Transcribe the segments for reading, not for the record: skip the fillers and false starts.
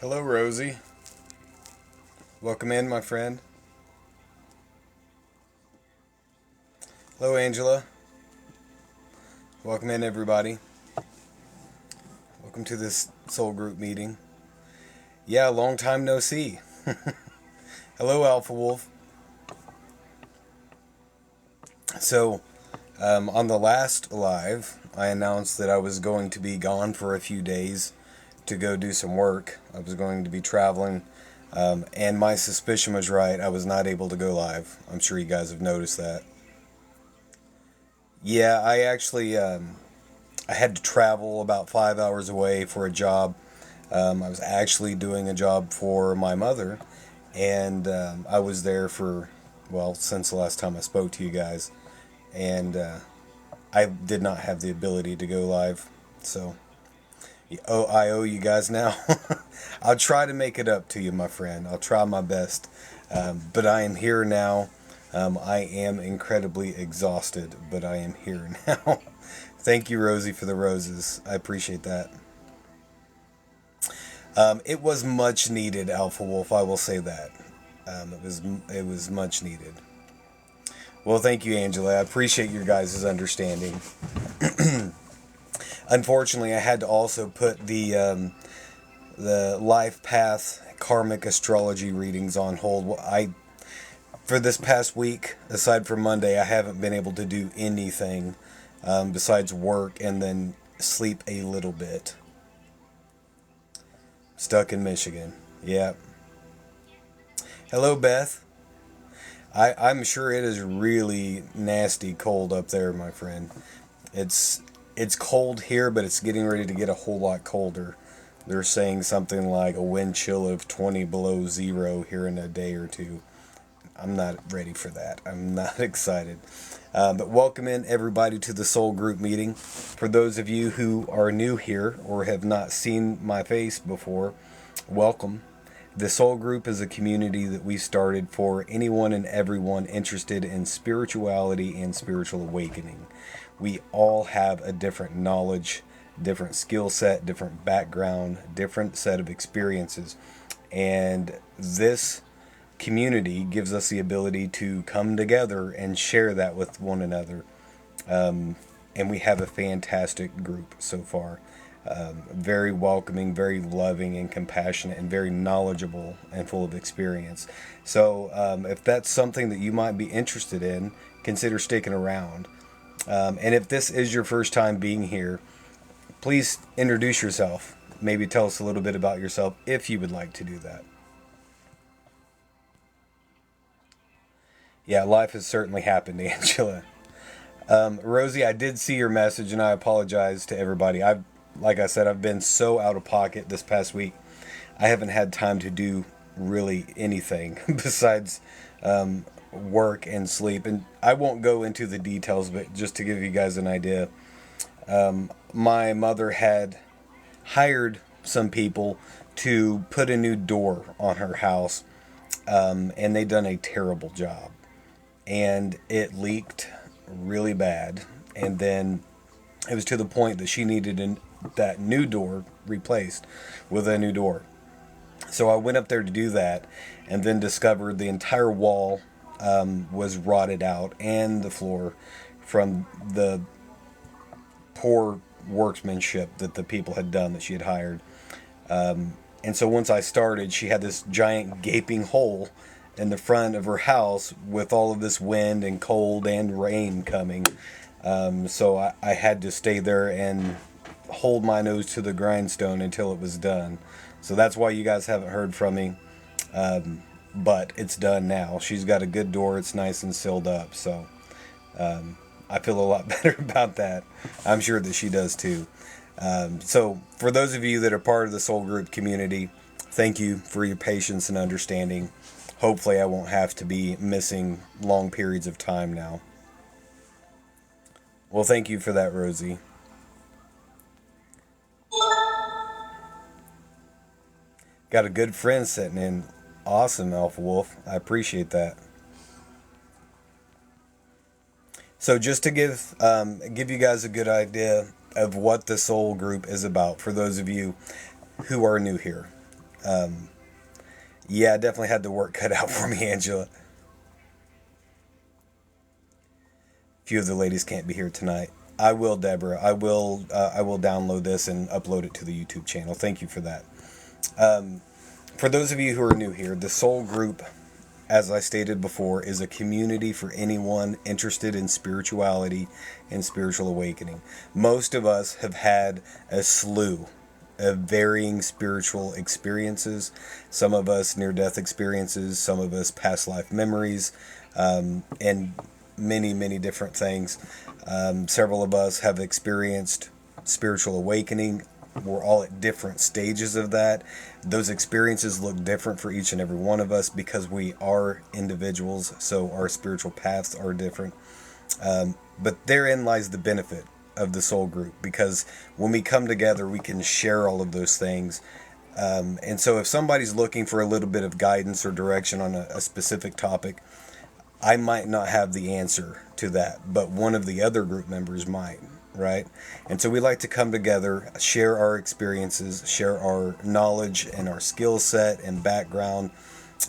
Hello, Rosie. Welcome in, my friend. Hello, Angela. Welcome in, everybody. Welcome to this soul group meeting. Yeah, long time no see. Hello, Alpha Wolf. So, on the last live, I announced that I was going to be gone for a few days to go do some work. I was going to be traveling, and my suspicion was right. I was not able to go live. I'm sure you guys have noticed that. Yeah, I actually I had to travel about 5 hours away for a job. I was actually doing a job for my mother, and I was there for, well, since the last time I spoke to you guys, and I did not have the ability to go live, so I owe you guys now. I'll try to make it up to you, my friend. I'll try my best, but I am here now. I am incredibly exhausted, but I am here now. Thank you, Rosie, for the roses. I appreciate that. It was much needed, Alpha Wolf. I will say that. It was much needed. Well, thank you, Angela. I appreciate your guys' understanding. Unfortunately, I had to also put the life path karmic astrology readings on hold. For this past week, aside from Monday, I haven't been able to do anything besides work and then sleep a little bit. Stuck in Michigan. Yeah. Hello, Beth. I'm sure it is really nasty cold up there, my friend. It's it's cold here, but it's getting ready to get a whole lot colder. They're saying something like a wind chill of 20 below zero here in a day or two. I'm not ready for that. I'm not excited. But welcome in everybody to the Soul Group meeting. For those of you who are new here or have not seen my face before, welcome. The Soul Group is a community that we started for anyone and everyone interested in spirituality and spiritual awakening. We all have a different knowledge, different skill set, different background, different set of experiences. And this community gives us the ability to come together and share that with one another. And we have a fantastic group so far. Very welcoming, very loving and compassionate, and very knowledgeable and full of experience. So, if that's something that you might be interested in, consider sticking around. And if this is your first time being here, please introduce yourself. Maybe tell us a little bit about yourself if you would like to do that. Yeah, life has certainly happened, Angela. Rosie, I did see your message, and I apologize to everybody. Like I said, I've been so out of pocket this past week. I haven't had time to do really anything besides work and sleep. And I won't go into the details, but just to give you guys an idea, my mother had hired some people to put a new door on her house, and they done a terrible job. And it leaked really bad. And then it was to the point that she needed that new door replaced with a new door. So I went up there to do that, and then discovered the entire wall was rotted out, and the floor from the poor workmanship that the people had done that she had hired. And so once I started, she had this giant gaping hole in the front of her house with all of this wind and cold and rain coming. So I had to stay there and hold my nose to the grindstone until it was done. So that's why you guys haven't heard from me. But it's done now. She's got a good door. It's nice and sealed up. So I feel a lot better about that. I'm sure that she does too. So for those of you that are part of the Soul Group community, thank you for your patience and understanding. Hopefully I won't have to be missing long periods of time now. Well, thank you for that, Rosie. Got a good friend sitting in. Awesome, Alpha Wolf. I appreciate that. So just to give you guys a good idea of what the Soul Group is about, for those of you who are new here. Yeah, I definitely had the work cut out for me, Angela. A few of the ladies can't be here tonight. I will, Deborah. I will download this and upload it to the YouTube channel. Thank you for that. For those of you who are new here, the Soul Group, as I stated before, is a community for anyone interested in spirituality and spiritual awakening. Most of us have had a slew of varying spiritual experiences. Some of us near-death experiences, some of us past life memories, and many, many different things. Several of us have experienced spiritual awakening. We're all at different stages of that. Those experiences look different for each and every one of us because we are individuals, so our spiritual paths are different. But therein lies the benefit of the Soul Group, because when we come together, we can share all of those things. And so if somebody's looking for a little bit of guidance or direction on a specific topic, I might not have the answer to that, but one of the other group members might, right? And so we like to come together, share our experiences, share our knowledge and our skill set and background.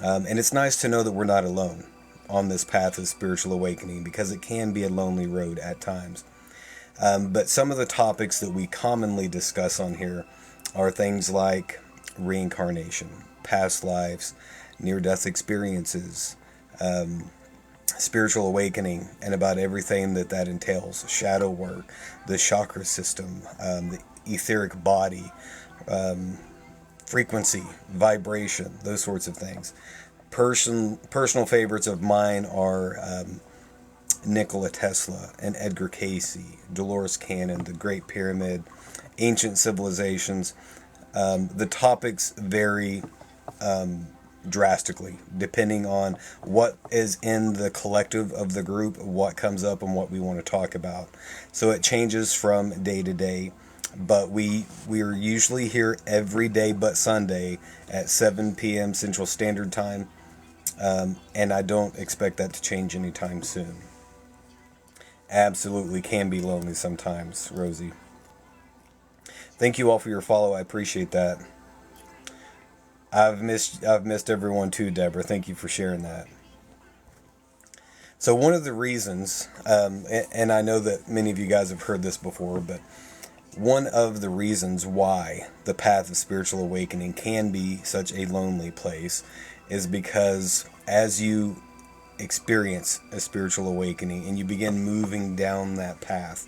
And it's nice to know that we're not alone on this path of spiritual awakening, because it can be a lonely road at times. But some of the topics that we commonly discuss on here are things like reincarnation, past lives, near-death experiences, spiritual awakening, and about everything that entails: shadow work, the chakra system, the etheric body, frequency, vibration, those sorts of things. Personal favorites of mine are Nikola Tesla and Edgar Cayce, Dolores Cannon, the Great Pyramid, ancient civilizations. The topics vary drastically depending on what is in the collective of the group, what comes up, and what we want to talk about. So it changes from day to day, but we are usually here every day but Sunday at 7 p.m. Central Standard Time, and I don't expect that to change anytime soon. Absolutely can be lonely sometimes, Rosie. Thank you all for your follow. I appreciate that. I've missed everyone too, Deborah. Thank you for sharing that. So one of the reasons, and I know that many of you guys have heard this before, but one of the reasons why the path of spiritual awakening can be such a lonely place is because as you experience a spiritual awakening and you begin moving down that path,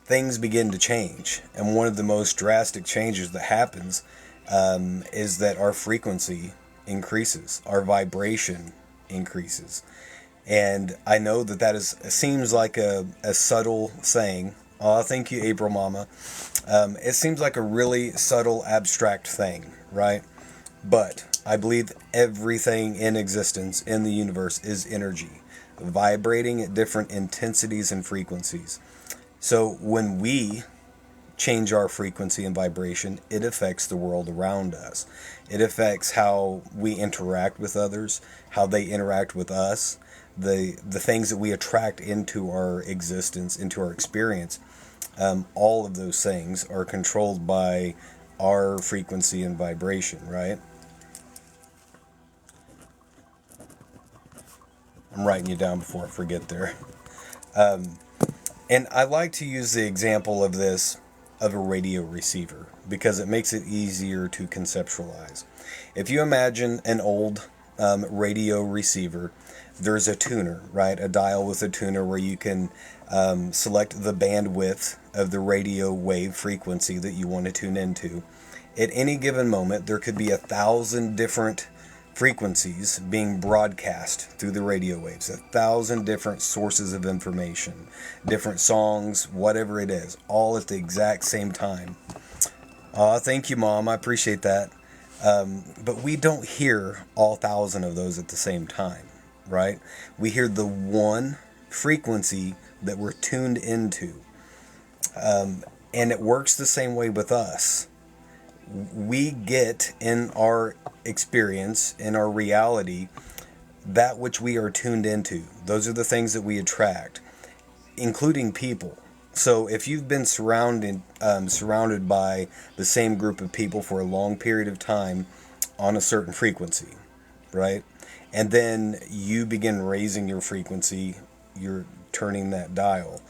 things begin to change. And one of the most drastic changes that happens is that our frequency increases, our vibration increases. And I know that seems like a subtle saying. Oh, thank you, April Mama. It seems like a really subtle, abstract thing, right? But I believe everything in existence in the universe is energy, vibrating at different intensities and frequencies. So when we change our frequency and vibration, it affects the world around us. It affects how we interact with others, how they interact with us, the things that we attract into our existence, into our experience. All of those things are controlled by our frequency and vibration, right? I'm writing you down before I forget there. And I like to use the example of this, of a radio receiver, because it makes it easier to conceptualize. If you imagine an old radio receiver, there's a tuner, right? A dial with a tuner where you can select the bandwidth of the radio wave frequency that you want to tune into. At any given moment, there could be 1,000 different frequencies being broadcast through the radio waves, 1,000 different sources of information, different songs, whatever it is, all at the exact same time. Thank you, Mom. I appreciate that. But we don't hear all 1,000 of those at the same time, right? We hear the one frequency that we're tuned into. And it works the same way with us. We get in our experience, in our reality, that which we are tuned into. Those are the things that we attract, including people. So if you've been surrounded by the same group of people for a long period of time, on a certain frequency, right? And then you begin raising your frequency, you're turning that dial.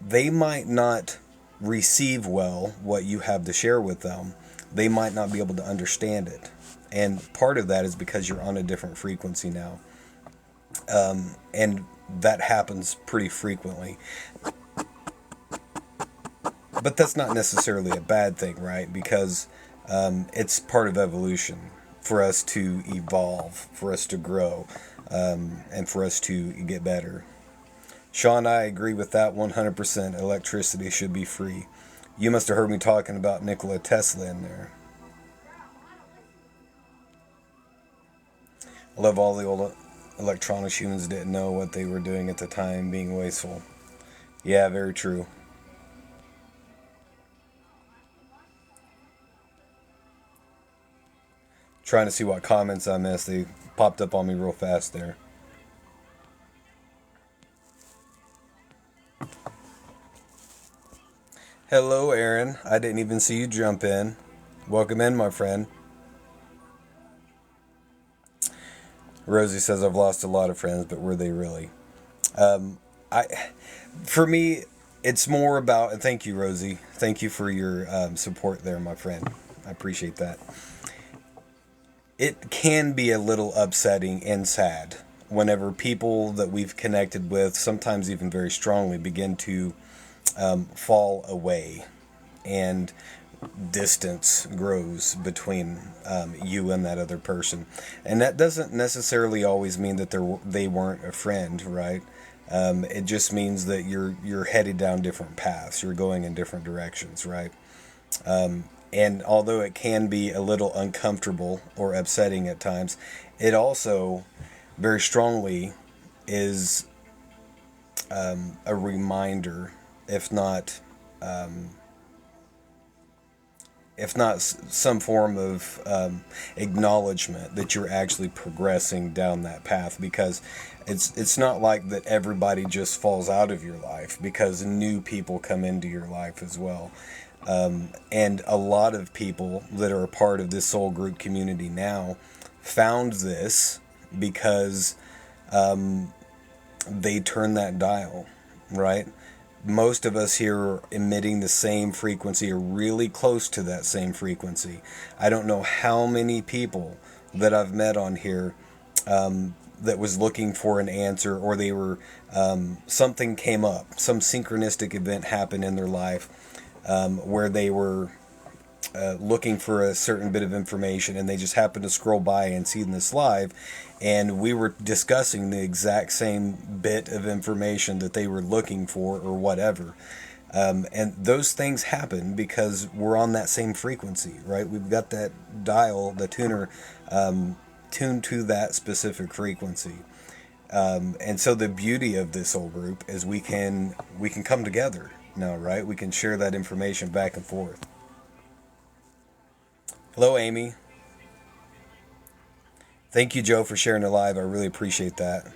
They might not receive well what you have to share with them. They might not be able to understand it. And part of that is because you're on a different frequency now. And that happens pretty frequently. But that's not necessarily a bad thing, right? Because it's part of evolution for us to evolve, for us to grow, and for us to get better. Sean, I agree with that 100%. Electricity should be free. You must have heard me talking about Nikola Tesla in there. I love all the old electronics humans didn't know what they were doing at the time, being wasteful. Yeah, very true. Trying to see what comments I missed. They popped up on me real fast there. Hello, Aaron. I didn't even see you jump in. Welcome in, my friend. Rosie says I've lost a lot of friends, but were they really? I, for me, it's more about. And thank you, Rosie. Thank you for your support there, my friend. I appreciate that. It can be a little upsetting and sad whenever people that we've connected with, sometimes even very strongly, begin to fall away, and distance grows between you and that other person. And that doesn't necessarily always mean that they weren't a friend, right? It just means that you're headed down different paths. You're going in different directions, right? And although it can be a little uncomfortable or upsetting at times, it also very strongly is a reminder, if not some form of acknowledgement that you're actually progressing down that path, because it's not like that everybody just falls out of your life, because new people come into your life as well. And a lot of people that are a part of this soul group community now found this because they turned that dial, right? Most of us here are emitting the same frequency, or really close to that same frequency. I don't know how many people that I've met on here that was looking for an answer, or they were something came up, some synchronistic event happened in their life where they were looking for a certain bit of information, and they just happened to scroll by and see this live, and we were discussing the exact same bit of information that they were looking for, or whatever. And those things happen because we're on that same frequency, right? We've got that dial, the tuner, tuned to that specific frequency. And so the beauty of this whole group is we can come together now, right? We can share that information back and forth. Hello, Amy. Thank you, Joe, for sharing the live. I really appreciate that.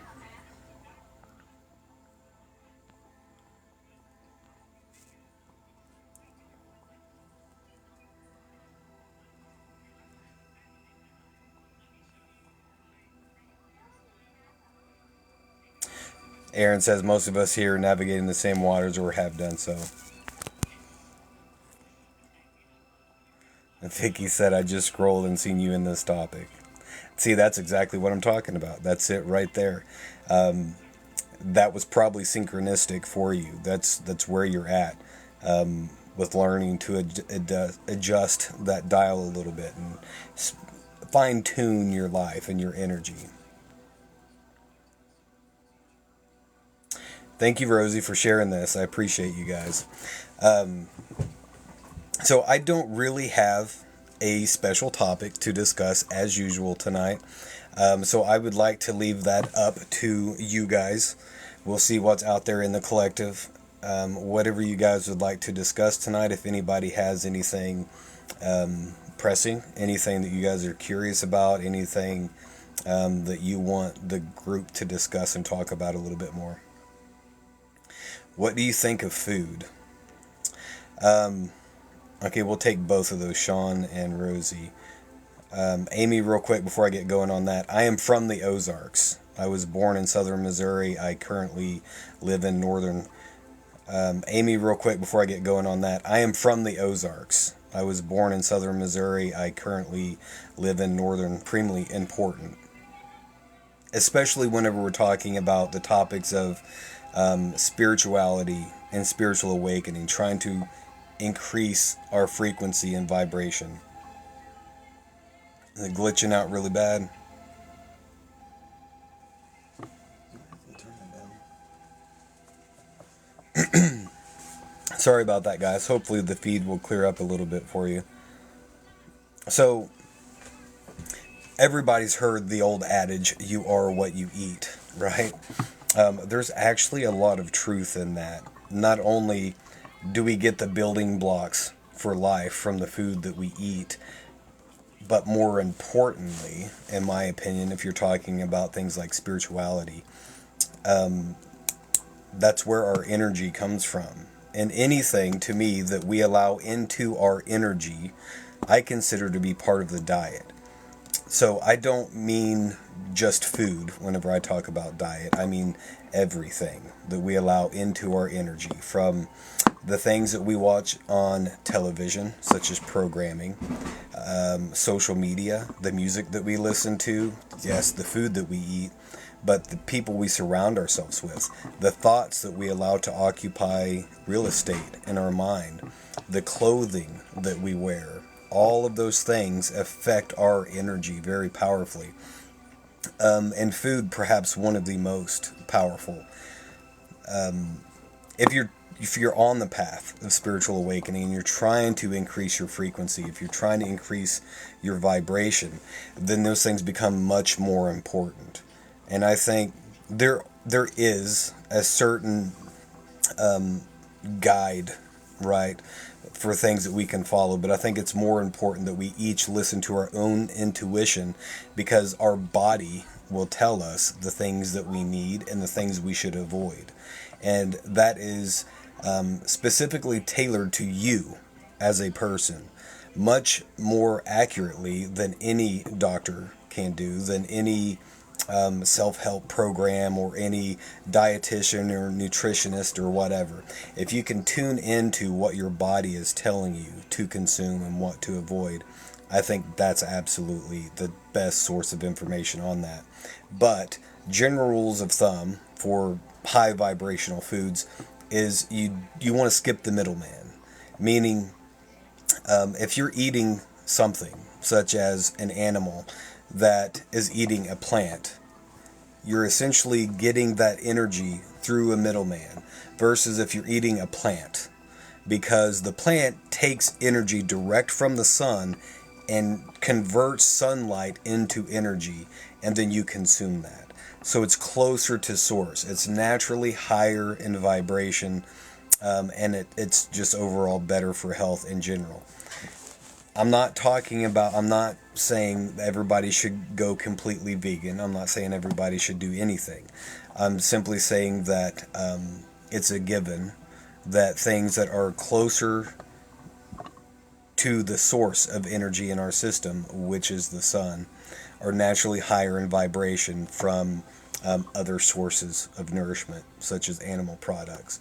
Aaron says most of us here are navigating the same waters, or have done so. And Vicky said, I just scrolled and seen you in this topic. See, that's exactly what I'm talking about. That's it right there. That was probably synchronistic for you. That's where you're at, with learning to adjust that dial a little bit and fine tune your life and your energy. Thank you, Rosie, for sharing this. I appreciate you guys. So I don't really have a special topic to discuss as usual tonight. So I would like to leave that up to you guys. We'll see what's out there in the collective. Whatever you guys would like to discuss tonight, if anybody has anything pressing, anything that you guys are curious about, anything that you want the group to discuss and talk about a little bit more. What do you think of food? Okay, we'll take both of those, Sean and Rosie. Amy, real quick before I get going on that, I am from the Ozarks. I was born in southern Missouri. I currently live in northern. Amy, real quick before I get going on that, I am from the Ozarks. I was born in southern Missouri. I currently live in northern. Extremely important, especially whenever we're talking about the topics of spirituality and spiritual awakening, trying to increase our frequency and vibration. Is it glitching out really bad? Sorry about that, guys. Hopefully the feed will clear up a little bit for you. So, everybody's heard the old adage, you are what you eat, right? There's actually a lot of truth in that. Not only do we get the building blocks for life from the food that we eat, but more importantly, in my opinion, if you're talking about things like spirituality, that's where our energy comes from. And anything to me that we allow into our energy, I consider to be part of the diet. So I don't mean just food whenever I talk about diet. I mean everything that we allow into our energy, from the things that we watch on television, such as programming, social media, the music that we listen to, yes, the food that we eat, but the people we surround ourselves with, the thoughts that we allow to occupy real estate in our mind, the clothing that we wear, all of those things affect our energy very powerfully. And food, perhaps one of the most powerful. If you're on the path of spiritual awakening and you're trying to increase your frequency, if you're trying to increase your vibration, then those things become much more important. And I think there is a certain guide, right, for things that we can follow, but I think it's more important that we each listen to our own intuition, because our body will tell us the things that we need and the things we should avoid. And that is specifically tailored to you as a person, much more accurately than any doctor can do, than any self-help program or any dietitian or nutritionist or whatever. If you can tune into what your body is telling you to consume and what to avoid, I think that's absolutely the best source of information on that. But general rules of thumb for high vibrational foods is you want to skip the middleman. Meaning, if you're eating something such as an animal that is eating a plant, you're essentially getting that energy through a middleman, versus if you're eating a plant, because the plant takes energy direct from the sun and converts sunlight into energy, and then you consume that. So it's closer to source. It's naturally higher in vibration, and it's just overall better for health in general. I'm not saying everybody should go completely vegan. I'm not saying everybody should do anything. I'm simply saying that it's a given that things that are closer to the source of energy in our system, which is the sun, are naturally higher in vibration from other sources of nourishment, such as animal products.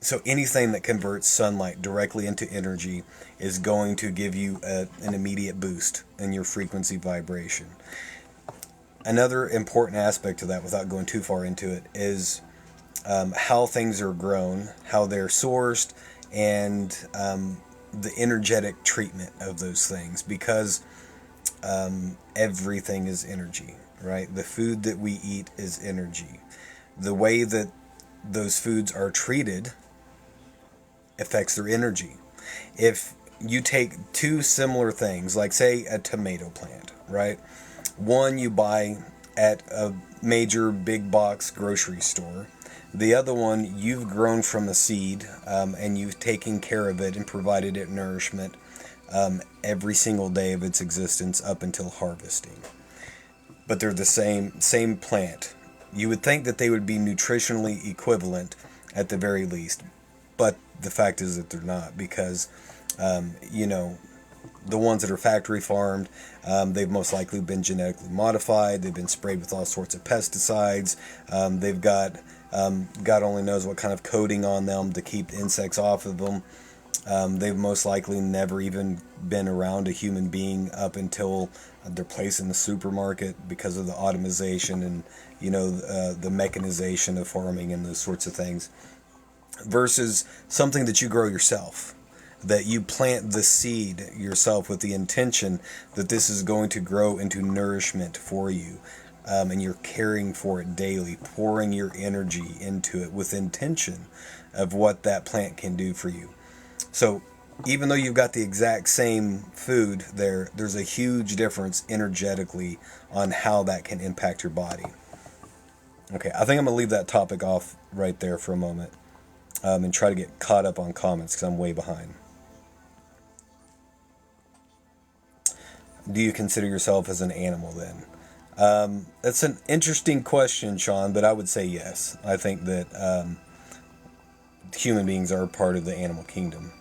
So anything that converts sunlight directly into energy is going to give you an immediate boost in your frequency vibration. Another important aspect of that, without going too far into it, is how things are grown, how they're sourced, and the energetic treatment of those things, because everything is energy, right? The food that we eat is energy. The way that those foods are treated affects their energy. If you take two similar things, like say a tomato plant, right? One you buy at a major big box grocery store. The other one you've grown from a seed, and you've taken care of it and provided it nourishment every single day of its existence up until harvesting. But they're the same plant. You would think that they would be nutritionally equivalent at the very least, but the fact is that they're not, because the ones that are factory farmed, they've most likely been genetically modified. They've been sprayed with all sorts of pesticides. They've got God only knows what kind of coating on them to keep insects off of them. They've most likely never even been around a human being up until they're placed in the supermarket because of the automation and the mechanization of farming and those sorts of things. Versus something that you grow yourself, that you plant the seed yourself with the intention that this is going to grow into nourishment for you. And you're caring for it daily, pouring your energy into it with intention of what that plant can do for you. So even though you've got the exact same food there's a huge difference energetically on how that can impact your body. Okay, I think I'm going to leave that topic off right there for a moment, and try to get caught up on comments because I'm way behind. Do you consider yourself as an animal then? That's an interesting question, Sean, but I would say yes. I think that human beings are part of the animal kingdom.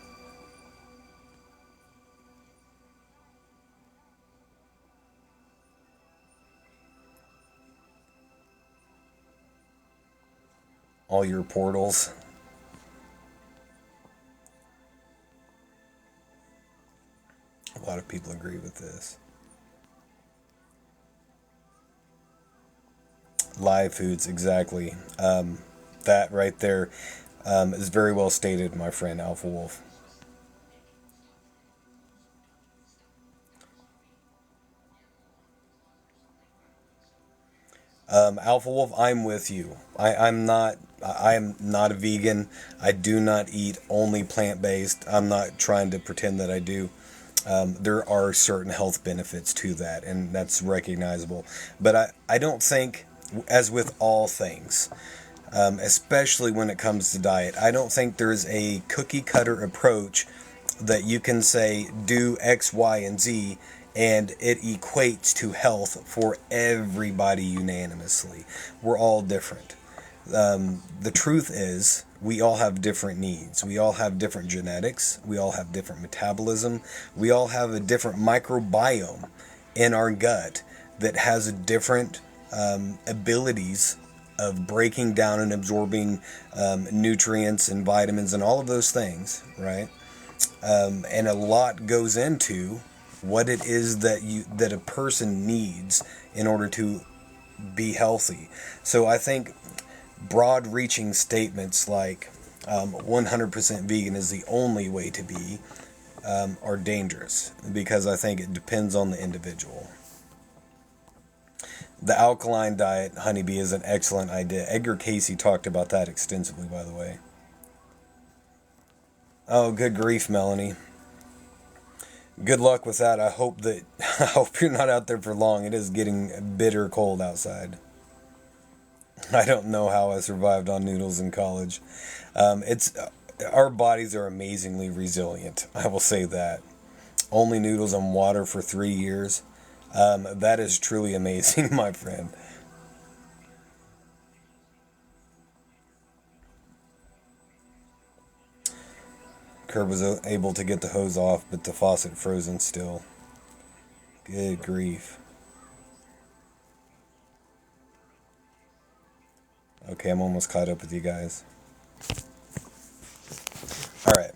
All your portals. A lot of people agree with this. Live foods, exactly. That right there is very well stated, my friend Alpha Wolf. Alpha Wolf, I'm with you. I'm not a vegan. I do not eat only plant-based. I'm not trying to pretend that I do. There are certain health benefits to that, and that's recognizable. But I don't think, as with all things, especially when it comes to diet, I don't think there's a cookie cutter approach that you can say do X, Y, and Z and it equates to health for everybody unanimously. We're all different. The truth is, we all have different needs. We all have different genetics. We all have different metabolism. We all have a different microbiome in our gut that has a different abilities of breaking down and absorbing nutrients and vitamins and all of those things, right? And a lot goes into what it is that a person needs in order to be healthy. So I think broad-reaching statements like 100% vegan is the only way to be are dangerous, because I think it depends on the individual. The alkaline diet, honeybee, is an excellent idea. Edgar Casey talked about that extensively, by the way. Oh, good grief, Melanie. Good luck with that. I hope you're not out there for long. It is getting bitter cold outside. I don't know how I survived on noodles in college. It's our bodies are amazingly resilient. I will say that. Only noodles and water for 3 years. That is truly amazing, my friend. Curb was able to get the hose off, but the faucet frozen still. Good grief. Okay, I'm almost caught up with you guys. Alright,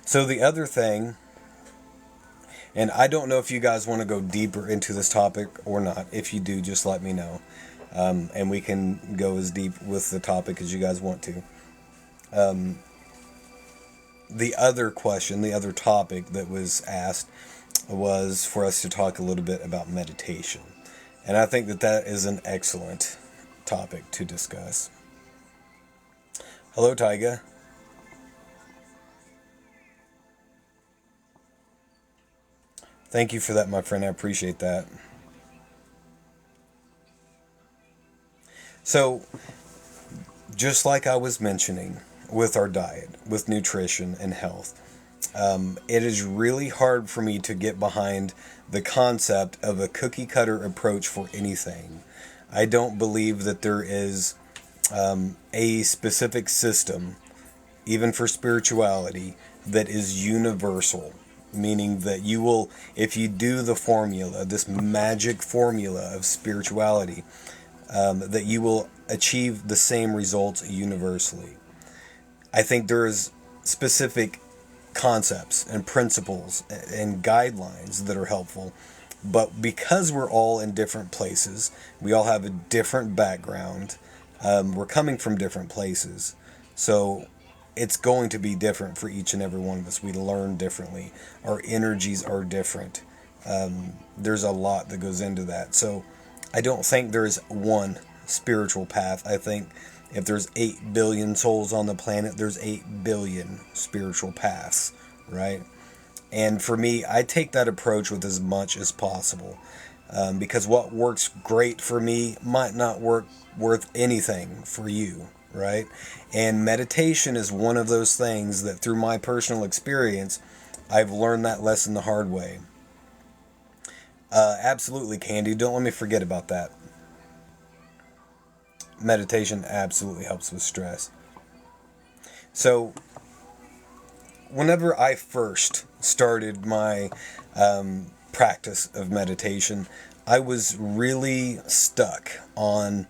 so the other thing, and I don't know if you guys want to go deeper into this topic or not. If you do, just let me know. And we can go as deep with the topic as you guys want to. The other question, the other topic that was asked was for us to talk a little bit about meditation. And I think that is an excellent topic to discuss. Hello, Tyga. Thank you for that, my friend. I appreciate that. So, just like I was mentioning with our diet, with nutrition and health, it is really hard for me to get behind the concept of a cookie cutter approach for anything. I don't believe that there is a specific system, even for spirituality, that is universal. meaning that you will, if you do the formula, this magic formula of spirituality, that you will achieve the same results universally. I think there's specific concepts and principles and guidelines that are helpful, but because we're all in different places, we all have a different background, we're coming from different places, so it's going to be different for each and every one of us. We learn differently. Our energies are different. There's a lot that goes into that. So I don't think there's one spiritual path. I think if there's 8 billion souls on the planet, there's 8 billion spiritual paths, right? And for me, I take that approach with as much as possible. Because what works great for me might not work worth anything for you, right? And meditation is one of those things that through my personal experience, I've learned that lesson the hard way. Absolutely, Candy. Don't let me forget about that. Meditation absolutely helps with stress. So, whenever I first started my practice of meditation, I was really stuck on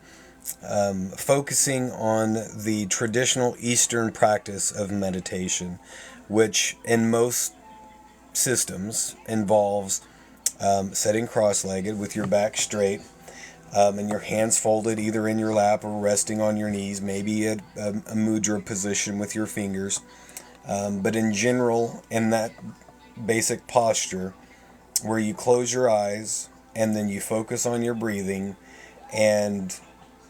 focusing on the traditional Eastern practice of meditation, which in most systems involves sitting cross-legged with your back straight, and your hands folded either in your lap or resting on your knees, maybe a mudra position with your fingers. But in general, in that basic posture where you close your eyes and then you focus on your breathing and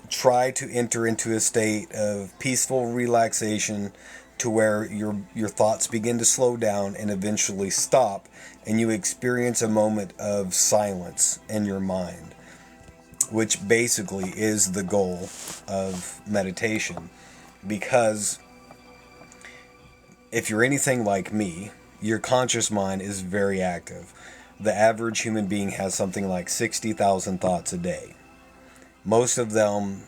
try to enter into a state of peaceful relaxation to where your thoughts begin to slow down and eventually stop, and you experience a moment of silence in your mind, which basically is the goal of meditation. Because if you're anything like me, your conscious mind is very active. The average human being has something like 60,000 thoughts a day. Most of them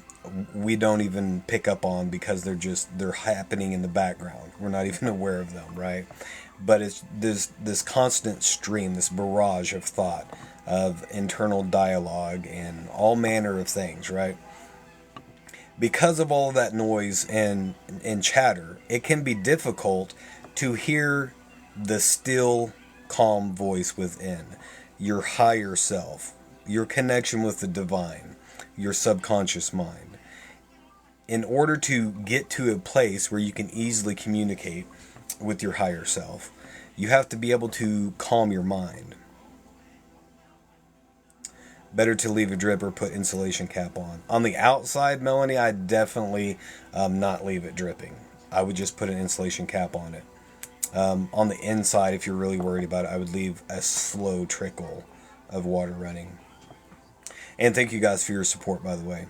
we don't even pick up on because they're happening in the background. We're not even aware of them, right? But it's this constant stream, this barrage of thought, of internal dialogue and all manner of things, right? Because of all of that noise and chatter, it can be difficult to hear the still, calm voice within, your higher self, your connection with the divine, your subconscious mind. In order to get to a place where you can easily communicate with your higher self, you have to be able to calm your mind. Better to leave a drip or put insulation cap on. On the outside, Melanie, I'd definitely not leave it dripping. I would just put an insulation cap on it. On the inside, if you're really worried about it, I would leave a slow trickle of water running. And thank you guys for your support, by the way.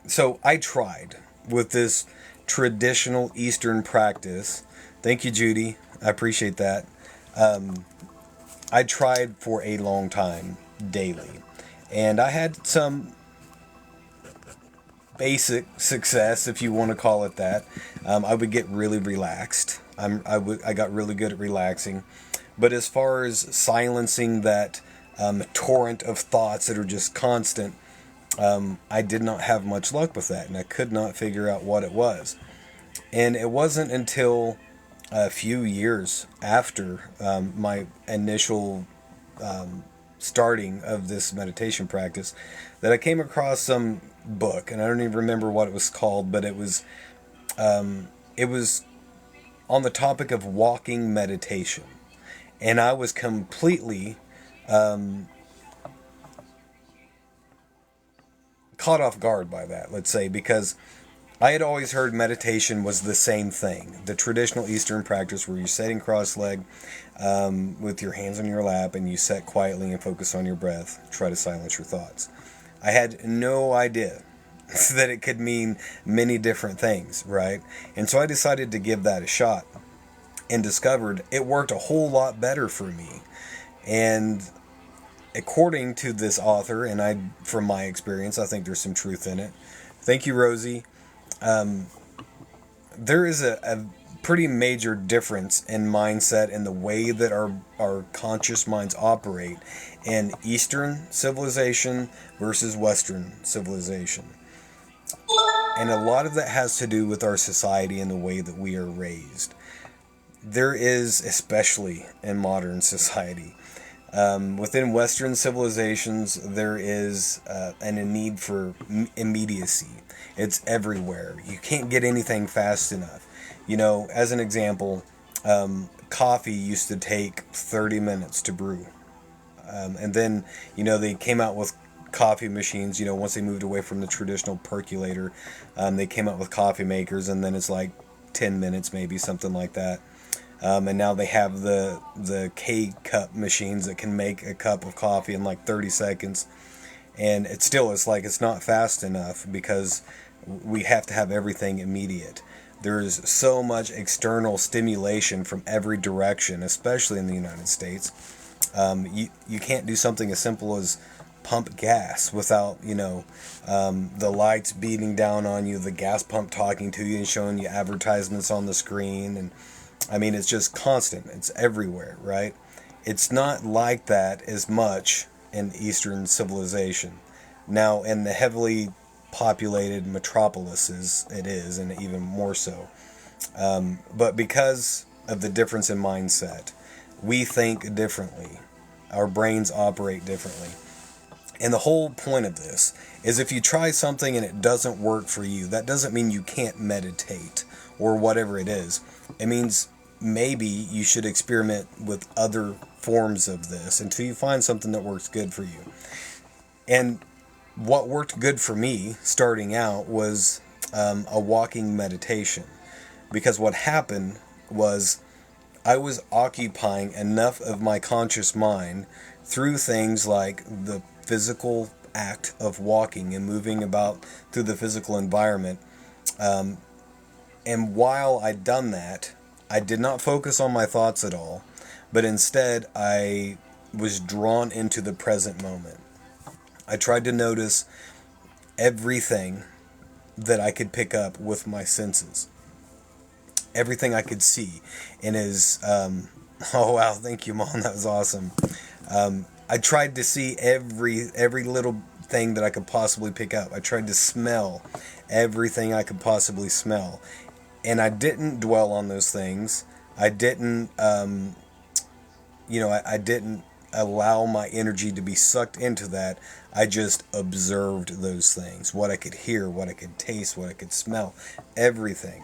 So I tried with this traditional Eastern practice. Thank you, Judy. I appreciate that. I tried for a long time, daily. And I had some basic success, if you want to call it that. I would get really relaxed. I got really good at relaxing. But as far as silencing that torrent of thoughts that are just constant, I did not have much luck with that, and I could not figure out what it was. And it wasn't until a few years after my initial starting of this meditation practice that I came across some book, and I don't even remember what it was called, but it was on the topic of walking meditation, and I was completely caught off guard by that, let's say, because I had always heard meditation was the same thing. The traditional Eastern practice where you're sitting cross-legged with your hands on your lap and you sit quietly and focus on your breath, try to silence your thoughts. I had no idea that it could mean many different things, right? And so I decided to give that a shot and discovered it worked a whole lot better for me. And according to this author, and from my experience, I think there's some truth in it. Thank you, Rosie. There is a pretty major difference in mindset and the way that our conscious minds operate in Eastern civilization versus Western civilization. And a lot of that has to do with our society and the way that we are raised. There is, especially in modern society, within Western civilizations, there is a need for immediacy. It's everywhere. You can't get anything fast enough. You know, as an example, coffee used to take 30 minutes to brew. And then, you know, they came out with coffee machines. You know, once they moved away from the traditional percolator, they came out with coffee makers, and then it's like 10 minutes, maybe, something like that. And now they have the K-cup machines that can make a cup of coffee in like 30 seconds. And it's like it's not fast enough because we have to have everything immediate. There's so much external stimulation from every direction, especially in the United States. You can't do something as simple as pump gas without, the lights beating down on you, the gas pump talking to you and showing you advertisements on the screen. And I mean, it's just constant. It's everywhere, right? It's not like that as much in Eastern civilization. Now, in the heavily populated metropolises, it is, and even more so. But because of the difference in mindset, we think differently. Our brains operate differently. And the whole point of this is if you try something and it doesn't work for you, that doesn't mean you can't meditate or whatever it is. It means maybe you should experiment with other forms of this until you find something that works good for you. And what worked good for me starting out was a walking meditation. Because what happened was I was occupying enough of my conscious mind through things like the physical act of walking and moving about through the physical environment. And while I'd done that, I did not focus on my thoughts at all, but instead I was drawn into the present moment. I tried to notice everything that I could pick up with my senses. Everything I could see. And oh wow, thank you, Mom, that was awesome. I tried to see every little thing that I could possibly pick up. I tried to smell everything I could possibly smell. And I didn't dwell on those things. I didn't, I didn't allow my energy to be sucked into that. I just observed those things. What I could hear, what I could taste, what I could smell, everything.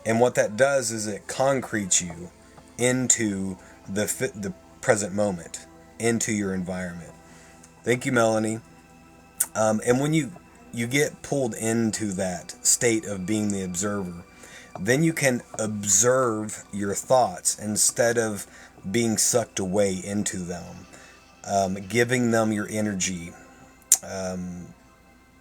And what that does is it concretes you into the present moment, into your environment. Thank you, Melanie. And when you get pulled into that state of being the observer, then you can observe your thoughts instead of being sucked away into them, giving them your energy,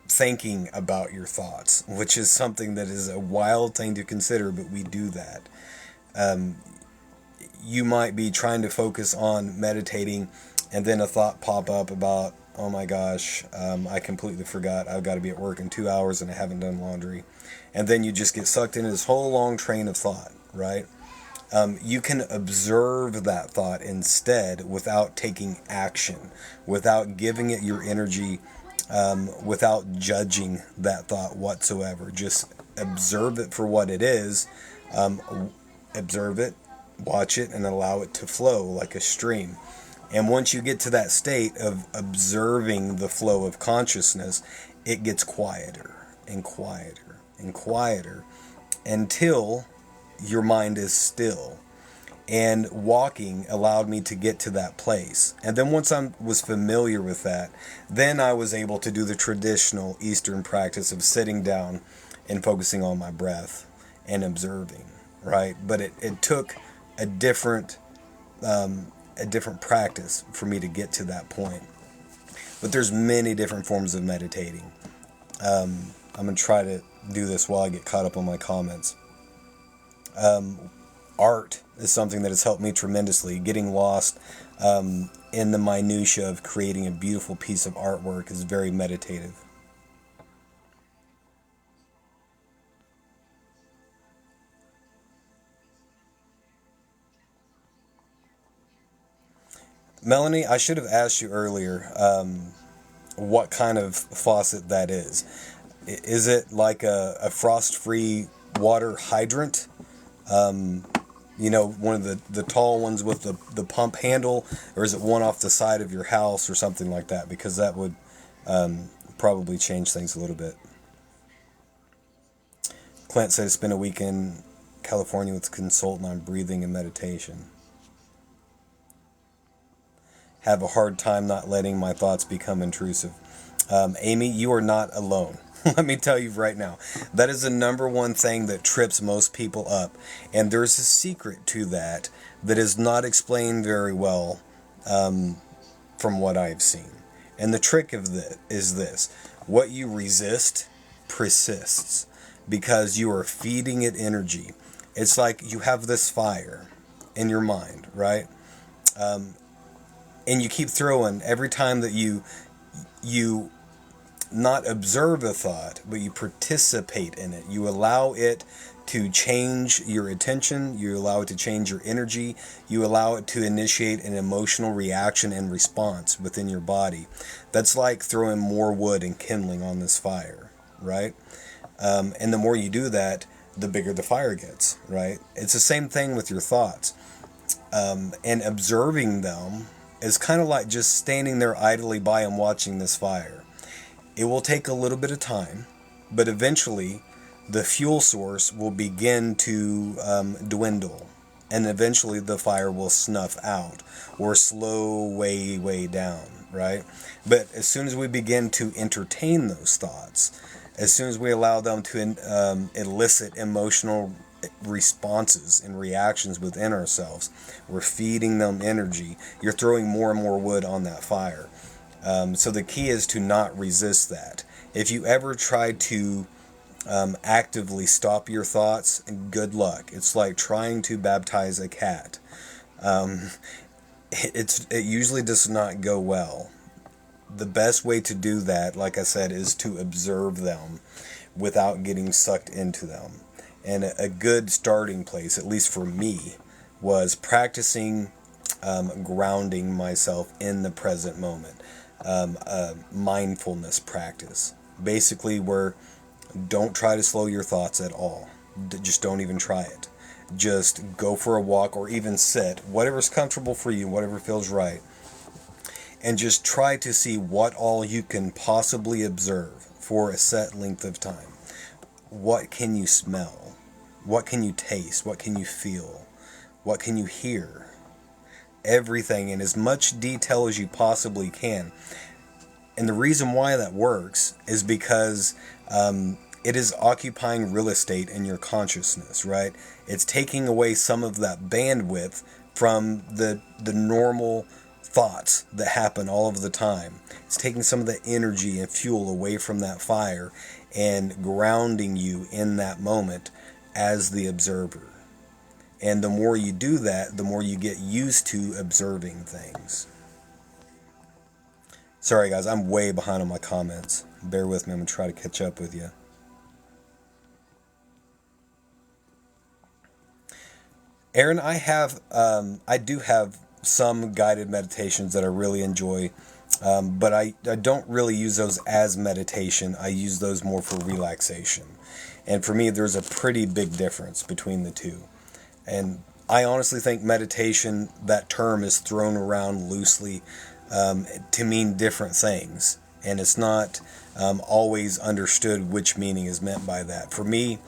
thinking about your thoughts, which is something that is a wild thing to consider, but we do that. You might be trying to focus on meditating, and then a thought pop up about, oh my gosh, I completely forgot I've got to be at work in 2 hours and I haven't done laundry. And then you just get sucked into this whole long train of thought, right? You can observe that thought instead without taking action, without giving it your energy, without judging that thought whatsoever. Just observe it for what it is, observe it, watch it, and allow it to flow like a stream. And once you get to that state of observing the flow of consciousness, it gets quieter and quieter and quieter until your mind is still. And walking allowed me to get to that place. And then once I was familiar with that, then I was able to do the traditional Eastern practice of sitting down and focusing on my breath and observing, right? But it took a different practice for me to get to that point. But there's many different forms of meditating. I'm going to try to do this while I get caught up on my comments. Art is something that has helped me tremendously. Getting lost in the minutia of creating a beautiful piece of artwork is very meditative. Melanie, I should have asked you earlier what kind of faucet that is. Is it like a frost-free water hydrant? One of the tall ones with the pump handle, or is it one off the side of your house or something like that? Because that would probably change things a little bit. Clint says spend a week in California with a consultant on breathing and meditation. Have a hard time not letting my thoughts become intrusive. Amy, you are not alone. Let me tell you right now, that is the number one thing that trips most people up. And there's a secret to that that is not explained very well from what I've seen. And the trick of this is this: what you resist persists because you are feeding it energy. It's like you have this fire in your mind, right? And you keep throwing every time that you not observe a thought, but you participate in it. You allow it to change your attention. You allow it to change your energy. You allow it to initiate an emotional reaction and response within your body. That's like throwing more wood and kindling on this fire, right? And the more you do that, the bigger the fire gets, right? It's the same thing with your thoughts. And observing them is kind of like just standing there idly by and watching this fire. It will take a little bit of time, but eventually the fuel source will begin to dwindle, and eventually the fire will snuff out or slow way down, right? But as soon as we begin to entertain those thoughts, as soon as we allow them to elicit emotional responses and reactions within ourselves, we're feeding them energy. You're throwing more and more wood on that fire. So the key is to not resist that. If you ever try to actively stop your thoughts, good luck. It's like trying to baptize a cat. It usually does not go well. The best way to do that, like I said, is to observe them without getting sucked into them. And a good starting place, at least for me, was practicing grounding myself in the present moment. A mindfulness practice. Basically, where don't try to slow your thoughts at all. Just don't even try it. Just go for a walk or even sit, whatever's comfortable for you, whatever feels right. And just try to see what all you can possibly observe for a set length of time. What can you smell? What can you taste? What can you feel? What can you hear? Everything in as much detail as you possibly can. And the reason why that works is because it is occupying real estate in your consciousness, right? It's taking away some of that bandwidth from the normal thoughts that happen all of the time. It's taking some of the energy and fuel away from that fire and grounding you in that moment as the observer. And the more you do that, the more you get used to observing things. Sorry guys, I'm way behind on my comments. Bear with me, I'm going to try to catch up with you. Aaron, I do have some guided meditations that I really enjoy, but I don't really use those as meditation. I use those more for relaxation. And for me, there's a pretty big difference between the two. And I honestly think meditation, that term is thrown around loosely to mean different things. And it's not always understood which meaning is meant by that. For me,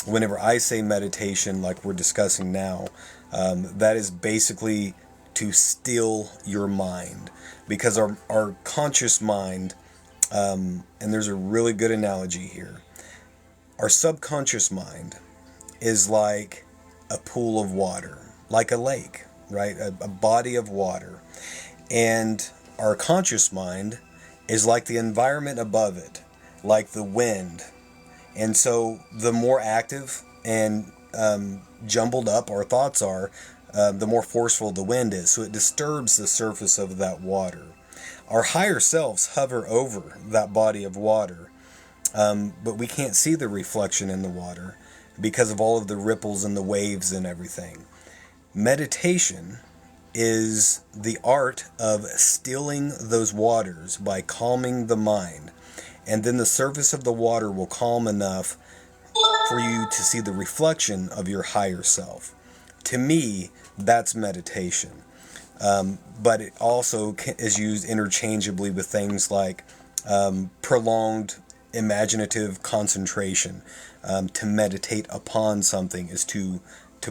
whenever I say meditation, like we're discussing now, that is basically to still your mind. Because our conscious mind, and there's a really good analogy here, our subconscious mind is like a pool of water, like a lake, right? A body of water. And our conscious mind is like the environment above it, like the wind. And so the more active and jumbled up our thoughts are, the more forceful the wind is. So it disturbs the surface of that water. Our higher selves hover over that body of water, but we can't see the reflection in the water because of all of the ripples and the waves and everything. Meditation is the art of stilling those waters by calming the mind. And then the surface of the water will calm enough for you to see the reflection of your higher self. To me, that's meditation. But it also is used interchangeably with things like prolonged imaginative concentration. To meditate upon something is to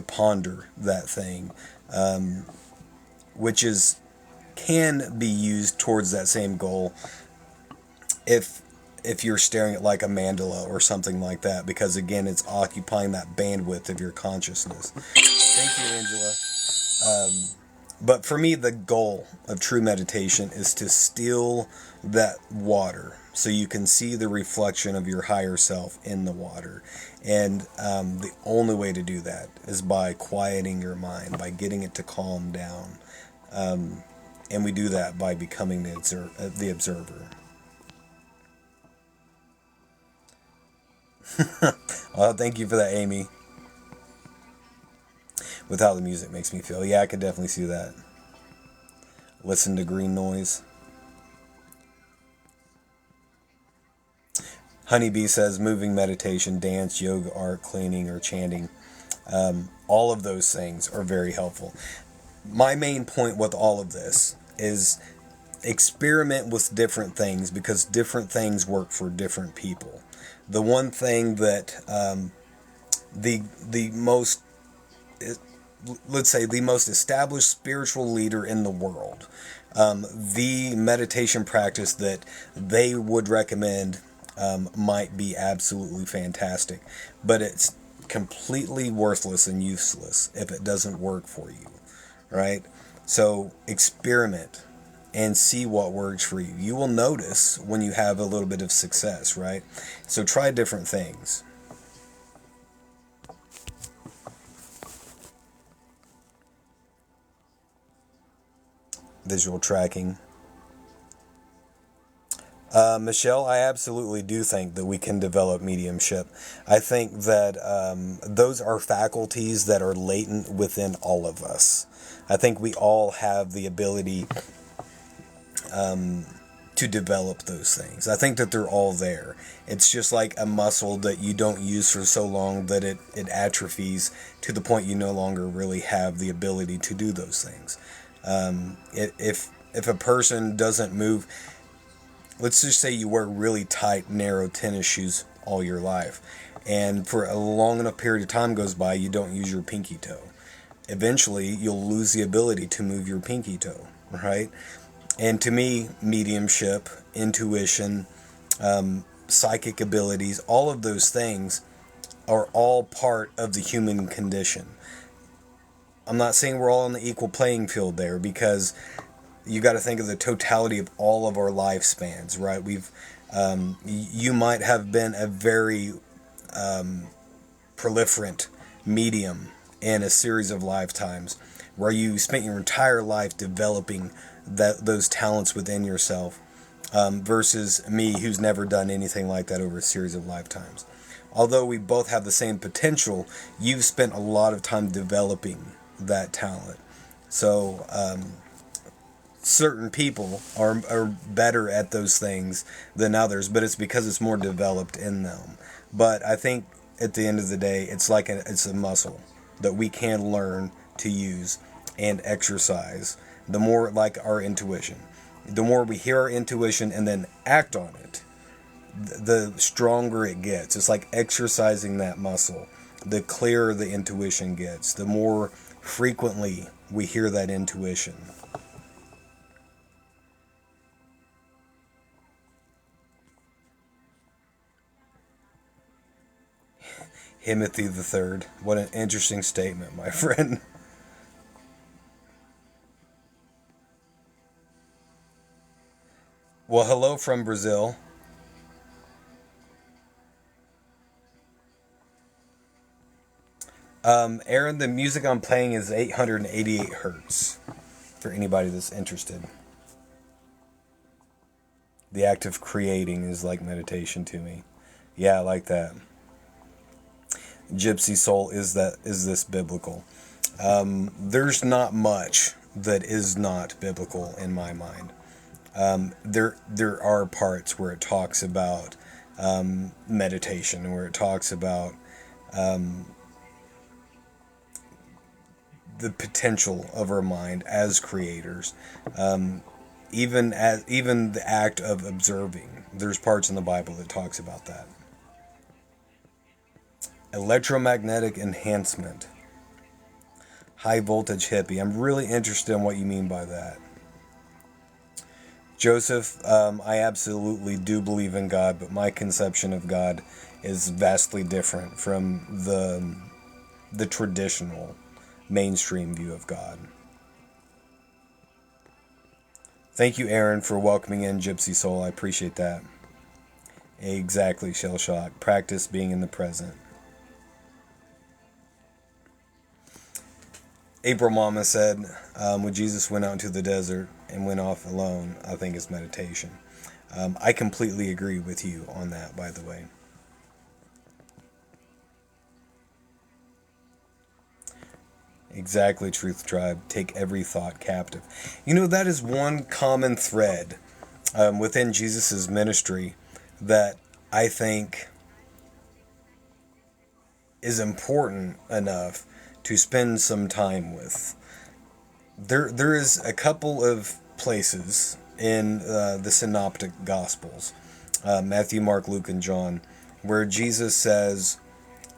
ponder that thing, which is can be used towards that same goal if you're staring at like a mandala or something like that, because again it's occupying that bandwidth of your consciousness. Thank you, Angela. But for me, the goal of true meditation is to still that water so you can see the reflection of your higher self in the water. And the only way to do that is by quieting your mind, by getting it to calm down. And we do that by becoming the observer. Well, thank you for that, Amy. With how the music makes me feel. Yeah, I could definitely see that. Listen to green noise. Honeybee says moving meditation, dance, yoga, art, cleaning, or chanting. All of those things are very helpful. My main point with all of this is experiment with different things because different things work for different people. The one thing that the most, let's say, the most established spiritual leader in the world, the meditation practice that they would recommend might be absolutely fantastic, but it's completely worthless and useless if it doesn't work for you, right? So experiment and see what works for you. You will notice when you have a little bit of success, right? So try different things. Visual tracking. Michelle, I absolutely do think that we can develop mediumship. I think that those are faculties that are latent within all of us. I think we all have the ability to develop those things. I think that they're all there. It's just like a muscle that you don't use for so long that it atrophies to the point you no longer really have the ability to do those things. If a person doesn't move, let's just say you wear really tight, narrow tennis shoes all your life, and for a long enough period of time goes by, you don't use your pinky toe. Eventually, you'll lose the ability to move your pinky toe, right? And to me, mediumship, intuition, psychic abilities, all of those things are all part of the human condition. I'm not saying we're all on the equal playing field there, because you got to think of the totality of all of our lifespans, right? You might have been a very proliferant medium in a series of lifetimes where you spent your entire life developing those talents within yourself, versus me, who's never done anything like that over a series of lifetimes. Although we both have the same potential, you've spent a lot of time developing that talent. So certain people are better at those things than others, but it's because it's more developed in them. But I think at the end of the day, it's a muscle that we can learn to use and exercise. The more, like our intuition, the more we hear our intuition and then act on it, the stronger it gets. It's like exercising that muscle. The clearer the intuition gets, the more frequently we hear that intuition. Timothy the Third. What an interesting statement, my friend. Well, hello from Brazil. Aaron, the music I'm playing is 888 hertz. For anybody that's interested, the act of creating is like meditation to me. Yeah, I like that. Gypsy soul, is this biblical? There's not much that is not biblical in my mind. There are parts where it talks about meditation, where it talks about the potential of our mind as creators, even the act of observing. There's parts in the Bible that talks about that. Electromagnetic enhancement. High voltage hippie. I'm really interested in what you mean by that. Joseph, I absolutely do believe in God, but my conception of God is vastly different from the traditional mainstream view of God. Thank you, Aaron, for welcoming in Gypsy Soul. I appreciate that. Exactly, Shell Shock. Practice being in the present. April Mama said, when Jesus went out into the desert and went off alone, I think it's meditation. I completely agree with you on that, by the way. Exactly, Truth Tribe. Take every thought captive. You know, that is one common thread within Jesus' ministry that I think is important enough to spend some time with. There is a couple of places in the Synoptic Gospels, Matthew, Mark, Luke, and John, where Jesus says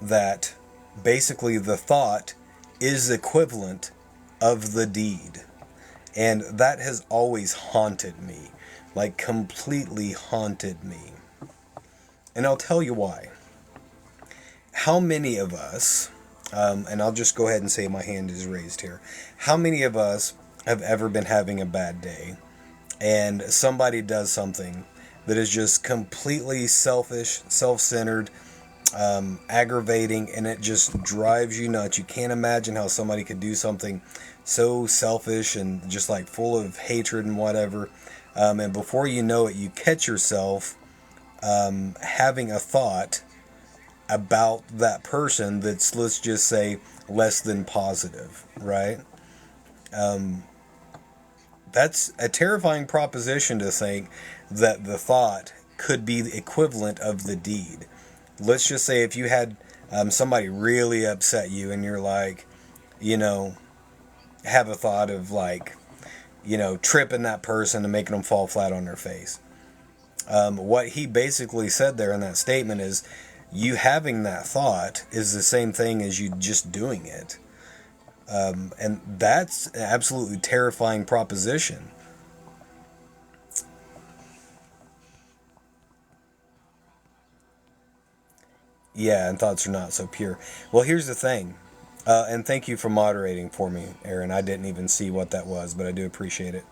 that basically the thought is equivalent of the deed. And that has always haunted me, like completely haunted me. And I'll tell you why. How many of us, and I'll just go ahead and say my hand is raised here, how many of us have ever been having a bad day and somebody does something that is just completely selfish, self-centered, aggravating, and it just drives you nuts? You can't imagine how somebody could do something so selfish and just like full of hatred and whatever. And before you know it, you catch yourself having a thought about that person that's, let's just say, less than positive, right? That's a terrifying proposition to think that the thought could be the equivalent of the deed. Let's just say if you had somebody really upset you and you're like, have a thought of like, tripping that person and making them fall flat on their face. What he basically said there in that statement is, you having that thought is the same thing as you just doing it. And that's an absolutely terrifying proposition. Yeah, and thoughts are not so pure. Well, here's the thing. And thank you for moderating for me, Aaron. I didn't even see what that was, but I do appreciate it.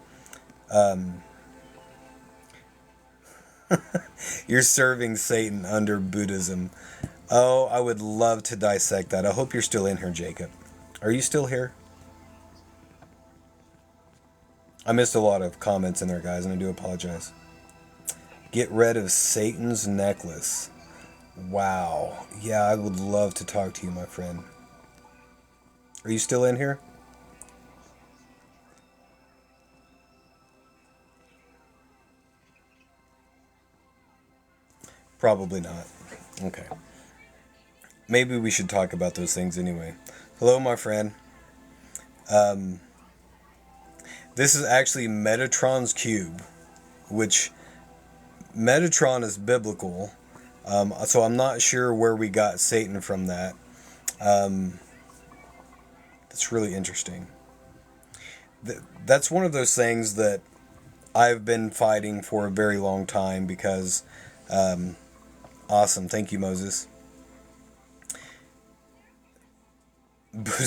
You're serving Satan under Buddhism. Oh, I would love to dissect that. I hope you're still in here, Jacob. Are you still here? I missed a lot of comments in there, guys, and I do apologize. Get rid of Satan's necklace. Wow. Yeah, I would love to talk to you, my friend. Are you still in here? Probably not. Okay. Maybe we should talk about those things anyway. Hello, my friend. This is actually Metatron's cube, which Metatron is biblical. So I'm not sure where we got Satan from that. That's really interesting. That's one of those things that I've been fighting for a very long time because, awesome. Thank you, Moses.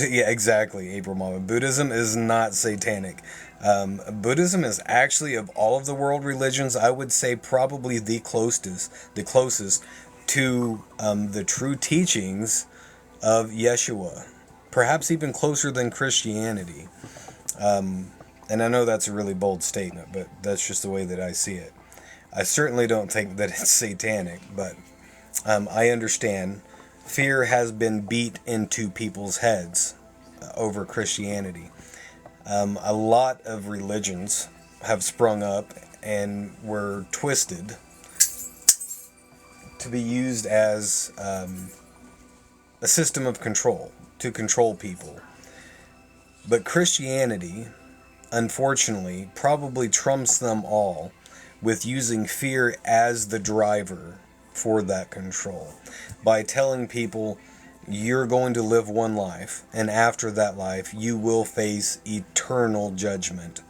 Yeah, exactly, April Mama. Buddhism is not satanic. Buddhism is actually, of all of the world religions, I would say probably the closest to the true teachings of Yeshua. Perhaps even closer than Christianity. And I know that's a really bold statement, but that's just the way that I see it. I certainly don't think that it's satanic, but I understand fear has been beat into people's heads over Christianity. A lot of religions have sprung up and were twisted to be used as a system of control, to control people. But Christianity, unfortunately, probably trumps them all with using fear as the driver for that control. By telling people, you're going to live one life, and after that life, you will face eternal judgment.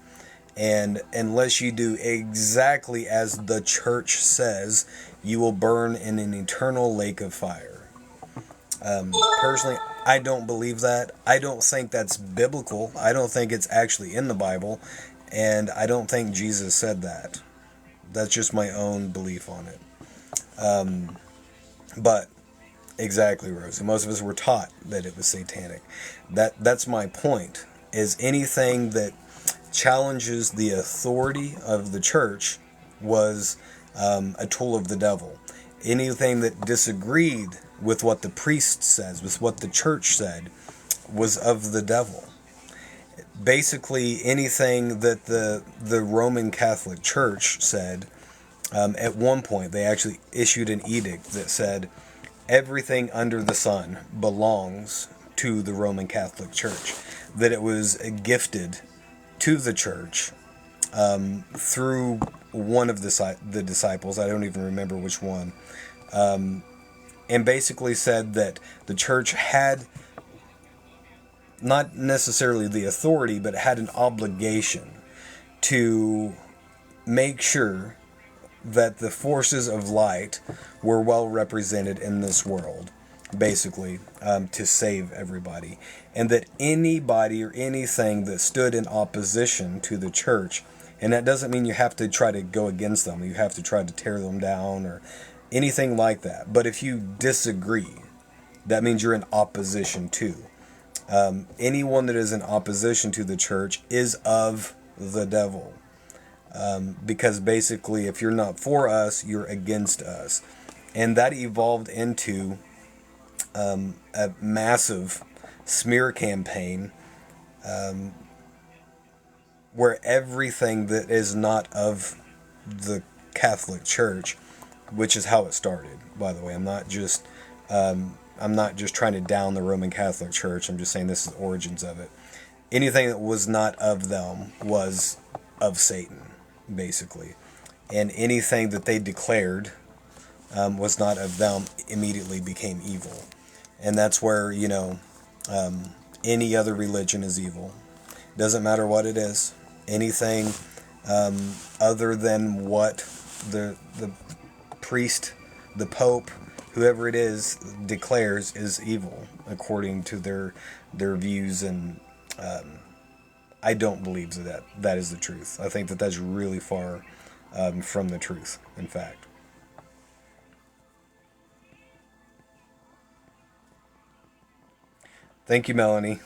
And unless you do exactly as the church says, you will burn in an eternal lake of fire. Personally, I don't believe that. I don't think that's biblical. I don't think it's actually in the Bible. And I don't think Jesus said that. That's just my own belief on it. But exactly, Rosie. Most of us were taught that it was satanic. That's my point. Is anything that challenges the authority of the church was a tool of the devil. Anything that disagreed with what the priest says, with what the church said, was of the devil. Basically, anything that the Roman Catholic Church said, at one point, they actually issued an edict that said everything under the sun belongs to the Roman Catholic Church, that it was gifted to the church through one of the disciples. I don't even remember which one. And basically said that the church had not necessarily the authority, but had an obligation to make sure that the forces of light were well represented in this world, basically, to save everybody. And that anybody or anything that stood in opposition to the church, and that doesn't mean you have to try to go against them, you have to try to tear them down or anything like that. But if you disagree, that means you're in opposition to. Anyone that is in opposition to the church is of the devil. Because basically, if you're not for us, you're against us. And that evolved into a massive smear campaign where everything that is not of the Catholic Church, which is how it started, by the way. I'm not just trying to down the Roman Catholic Church. I'm just saying this is the origins of it. Anything that was not of them was of Satan, basically. And anything that they declared was not of them immediately became evil. And that's where, any other religion is evil. Doesn't matter what it is. Anything other than what the priest, the pope, whoever it is, declares is evil according to their views. And I don't believe that is the truth. I think that that's really far from the truth, in fact. Thank you, Melanie.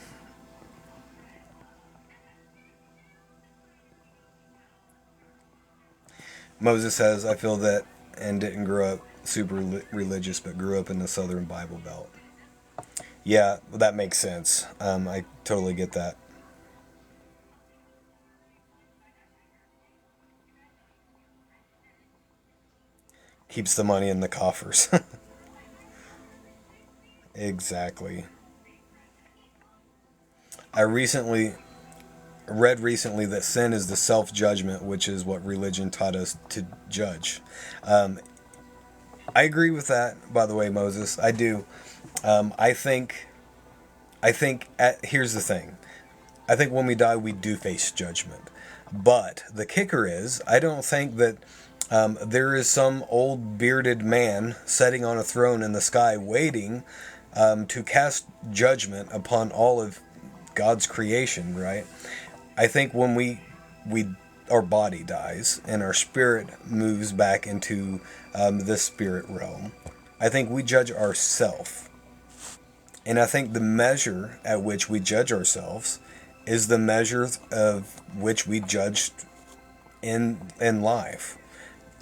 Moses says, I feel that and didn't grow up super religious, but grew up in the Southern Bible Belt. Yeah, that makes sense. I totally get that. Keeps the money in the coffers. Exactly. I read recently that sin is the self-judgment, which is what religion taught us to judge. I agree with that, by the way, Moses. I do. I think. Here's the thing. I think when we die, we do face judgment. But the kicker is, I don't think that there is some old bearded man sitting on a throne in the sky waiting to cast judgment upon all of God's creation, right? I think when our body dies and our spirit moves back into the spirit realm, I think we judge ourselves. And I think the measure at which we judge ourselves is the measure of which we judged in life.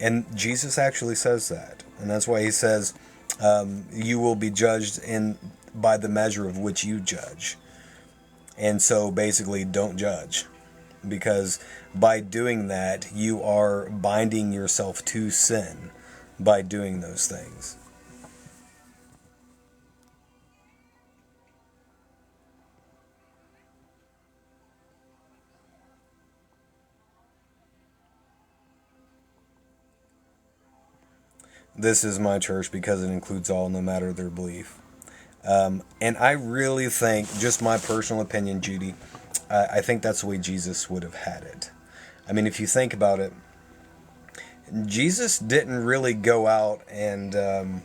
And Jesus actually says that. And that's why he says, you will be judged by the measure of which you judge. And so basically, don't judge, because by doing that, you are binding yourself to sin by doing those things. This is my church because it includes all, no matter their belief. And I really think, just my personal opinion, Judy, I think that's the way Jesus would have had it. I mean, if you think about it, Jesus didn't really go out and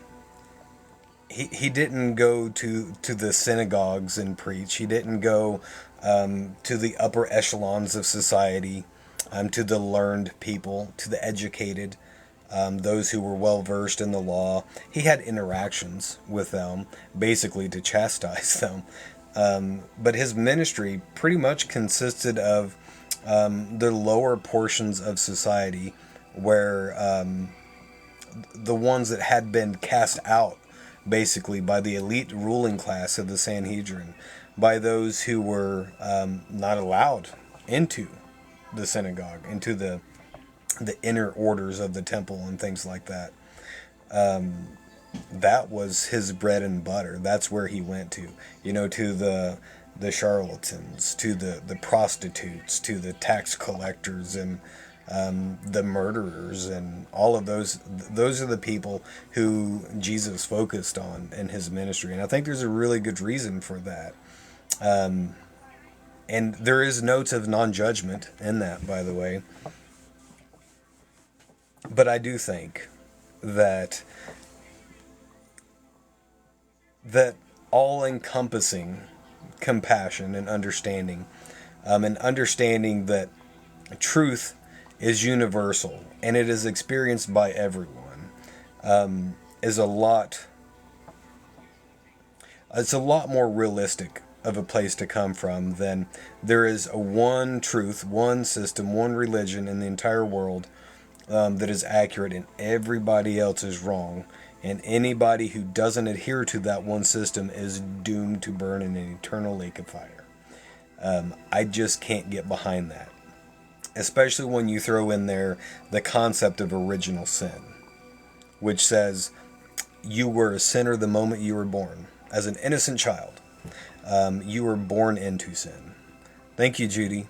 he didn't go to the synagogues and preach. He didn't go to the upper echelons of society, to the learned people, to the educated, those who were well versed in the law. He had interactions with them, basically to chastise them. But his ministry pretty much consisted of the lower portions of society, where the ones that had been cast out basically by the elite ruling class of the Sanhedrin, by those who were not allowed into the synagogue, into the inner orders of the temple and things like that. That was his bread and butter. That's where he went to, to the charlatans, to the prostitutes, to the tax collectors, and the murderers, and all of those. Those are the people who Jesus focused on in his ministry, and I think there's a really good reason for that. And there is notes of non-judgment in that, by the way. But I do think that that all-encompassing compassion and understanding that truth is universal and it is experienced by everyone, is a lot. It's a lot more realistic of a place to come from than there is a one truth, one system, one religion in the entire world that is accurate and everybody else is wrong. And anybody who doesn't adhere to that one system is doomed to burn in an eternal lake of fire. I just can't get behind that. Especially when you throw in there the concept of original sin, which says you were a sinner the moment you were born. As an innocent child, you were born into sin. Thank you, Judy.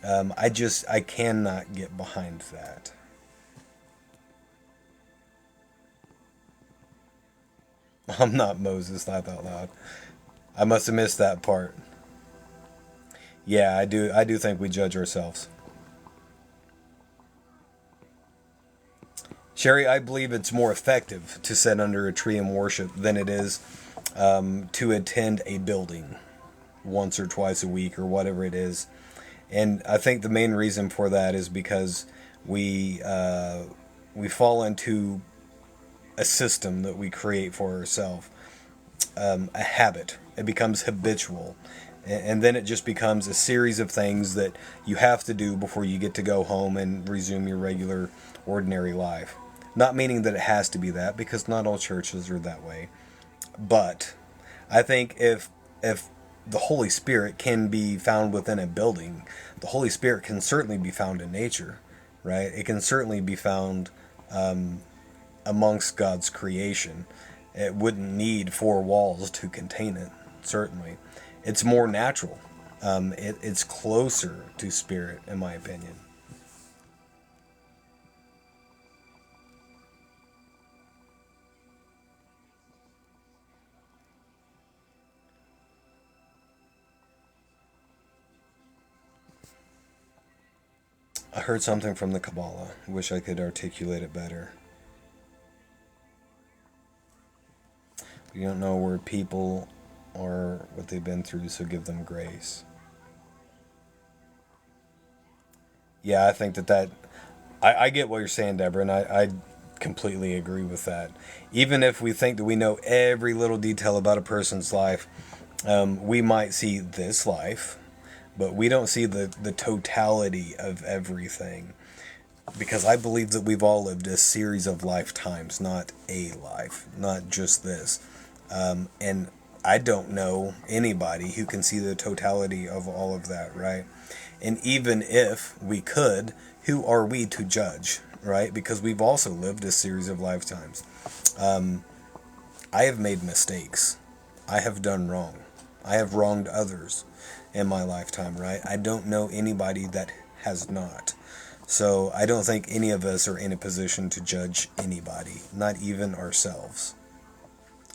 I cannot get behind that. I'm not Moses, laugh out loud. I must have missed that part. Yeah, I do think we judge ourselves. Sherry, I believe it's more effective to sit under a tree and worship than it is to attend a building once or twice a week or whatever it is. And I think the main reason for that is because we fall into a system that we create for ourselves, a habit. It becomes habitual. And then it just becomes a series of things that you have to do before you get to go home and resume your regular, ordinary life. Not meaning that it has to be that, because not all churches are that way. But I think if the Holy Spirit can be found within a building, the Holy Spirit can certainly be found in nature, right? It can certainly be found amongst God's creation. It wouldn't need four walls to contain it, certainly. It's more natural. It's closer to spirit, in my opinion. I heard something from the Kabbalah. Wish I could articulate it better. You don't know where people are, what they've been through, so give them grace. Yeah, I think that I get what you're saying, Deborah, and I completely agree with that. Even if we think that we know every little detail about a person's life, we might see this life, but we don't see the totality of everything. Because I believe that we've all lived a series of lifetimes, not a life, not just this. And I don't know anybody who can see the totality of all of that, right? And even if we could, who are we to judge, right? Because we've also lived a series of lifetimes. I have made mistakes. I have done wrong. I have wronged others in my lifetime, right? I don't know anybody that has not. So I don't think any of us are in a position to judge anybody, not even ourselves.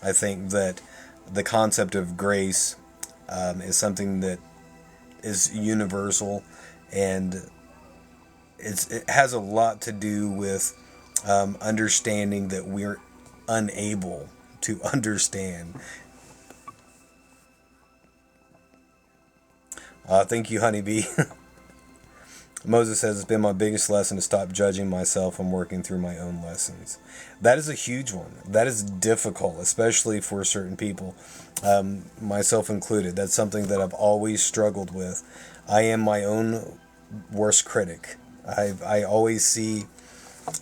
I think that the concept of grace is something that is universal, and it has a lot to do with understanding that we're unable to understand. Thank you, Honeybee. Moses says, it's been my biggest lesson to stop judging myself when working through my own lessons. That is a huge one. That is difficult, especially for certain people, myself included. That's something that I've always struggled with. I am my own worst critic. I always see,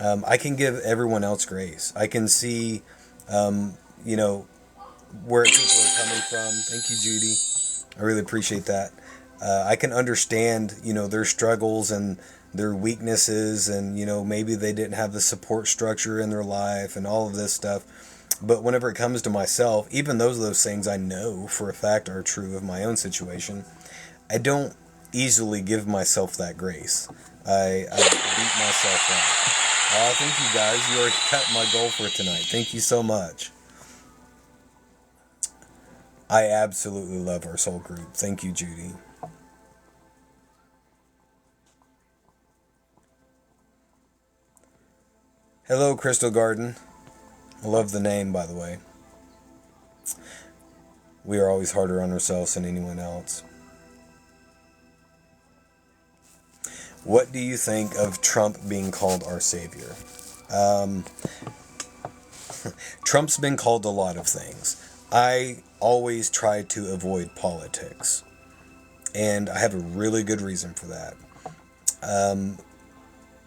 I can give everyone else grace. I can see, you know, where people are coming from. Thank you, Judy. I really appreciate that. I can understand, their struggles and their weaknesses, and, maybe they didn't have the support structure in their life and all of this stuff. But whenever it comes to myself, even those things I know for a fact are true of my own situation, I don't easily give myself that grace. I beat myself up. Thank you guys. You already cut my goal for tonight. Thank you so much. I absolutely love our soul group. Thank you, Judy. Hello, Crystal Garden. I love the name, by the way. We are always harder on ourselves than anyone else. What do you think of Trump being called our savior? Trump's been called a lot of things. I always try to avoid politics, and I have a really good reason for that.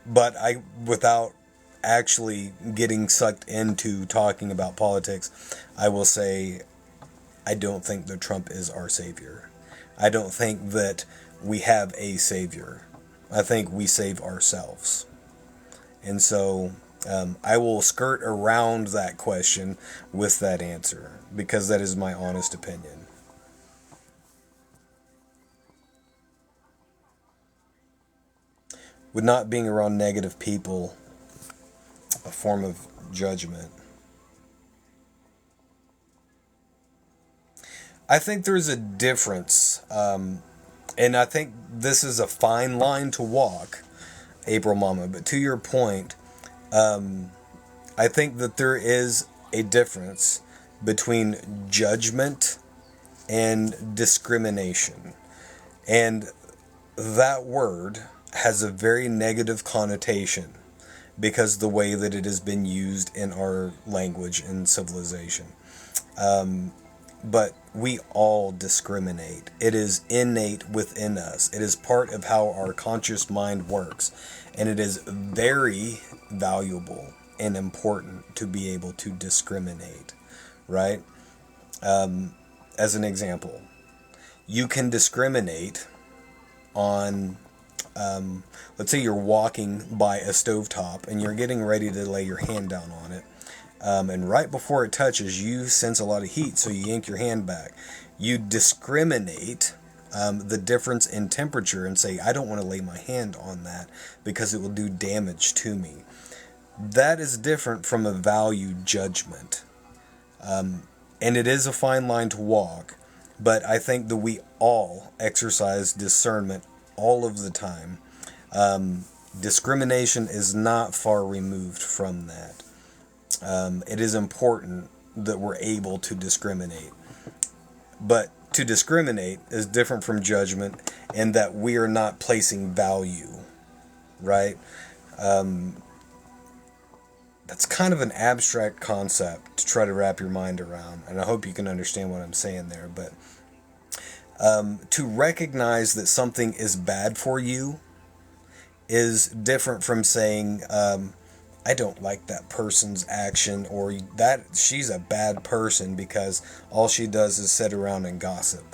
But without actually getting sucked into talking about politics, I will say I don't think that Trump is our savior. I don't think that we have a savior. I think we save ourselves. And so I will skirt around that question with that answer, because that is my honest opinion. Would not being around negative people a form of judgment? I think there's a difference, and I think this is a fine line to walk, April Mama. But to your point, I think that there is a difference between judgment and discrimination. And that word has a very negative connotation because the way that it has been used in our language and civilization. But we all discriminate. It is innate within us. It is part of how our conscious mind works. And it is very valuable and important to be able to discriminate, right? As an example, you can discriminate on, let's say you're walking by a stovetop and you're getting ready to lay your hand down on it. And right before it touches, you sense a lot of heat, so you yank your hand back. You discriminate the difference in temperature and say, I don't want to lay my hand on that because it will do damage to me. That is different from a value judgment. And it is a fine line to walk, but I think that we all exercise discernment all of the time. Discrimination is not far removed from that. It is important that we're able to discriminate. But to discriminate is different from judgment, in that we are not placing value, right? That's kind of an abstract concept to try to wrap your mind around, and I hope you can understand what I'm saying there. But to recognize that something is bad for you is different from saying, I don't like that person's action, or that she's a bad person because all she does is sit around and gossip,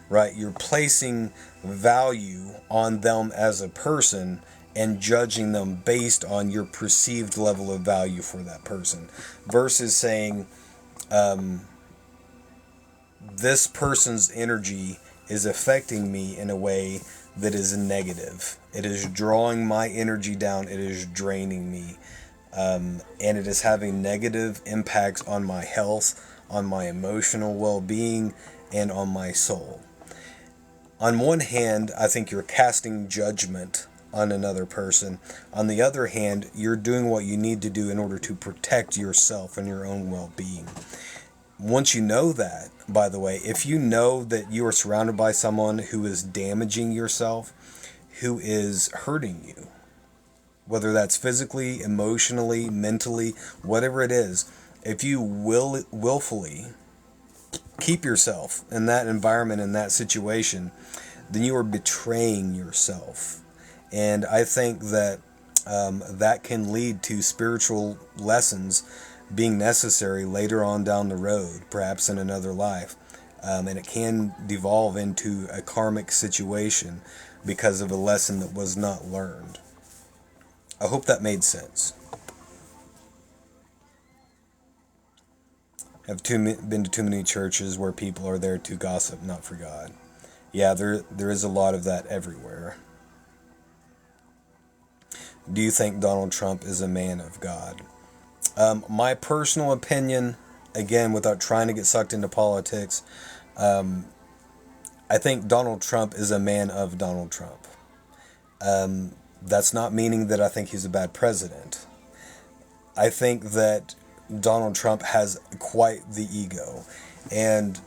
right? You're placing value on them as a person and judging them based on your perceived level of value for that person versus saying, this person's energy is affecting me in a way that is negative. It is drawing my energy down. It is draining me. And it is having negative impacts on my health, on my emotional well being, and on my soul. On one hand, I think you're casting judgment on another person. On the other hand, you're doing what you need to do in order to protect yourself and your own well being. Once you know that, by the way, if you know that you are surrounded by someone who is damaging yourself, who is hurting you, whether that's physically, emotionally, mentally, whatever it is, if you willfully keep yourself in that environment, in that situation, then you are betraying yourself. And I think that that can lead to spiritual lessons being necessary later on down the road, perhaps in another life. And it can devolve into a karmic situation because of a lesson that was not learned. I hope that made sense. Have been to too many churches where people are there to gossip, not for God. Yeah, there is a lot of that everywhere. Do you think Donald Trump is a man of God? My personal opinion, again, without trying to get sucked into politics, I think Donald Trump is a man of Donald Trump. That's not meaning that I think he's a bad president. I think that Donald Trump has quite the ego. And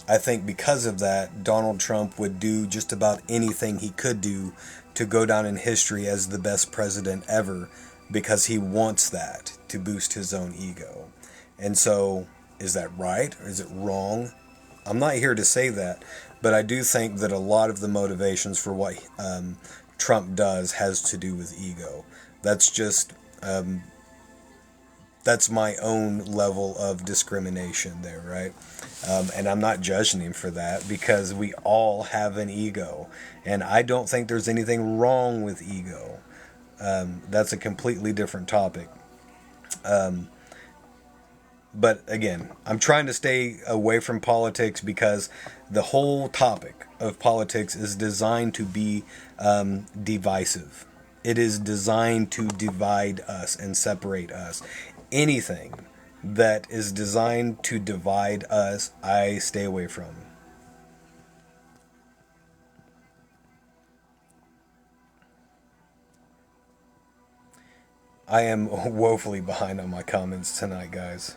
I think because of that, Donald Trump would do just about anything he could do to go down in history as the best president ever because he wants that to boost his own ego. And so, is that right or is it wrong? I'm not here to say that, but I do think that a lot of the motivations for what Trump does has to do with ego. That's just that's my own level of discrimination there, right? And I'm not judging him for that because we all have an ego, and I don't think there's anything wrong with ego. That's a completely different topic. But again, I'm trying to stay away from politics because the whole topic of politics is designed to be divisive. It is designed to divide us and separate us. Anything that is designed to divide us, I stay away from. I am woefully behind on my comments tonight, guys.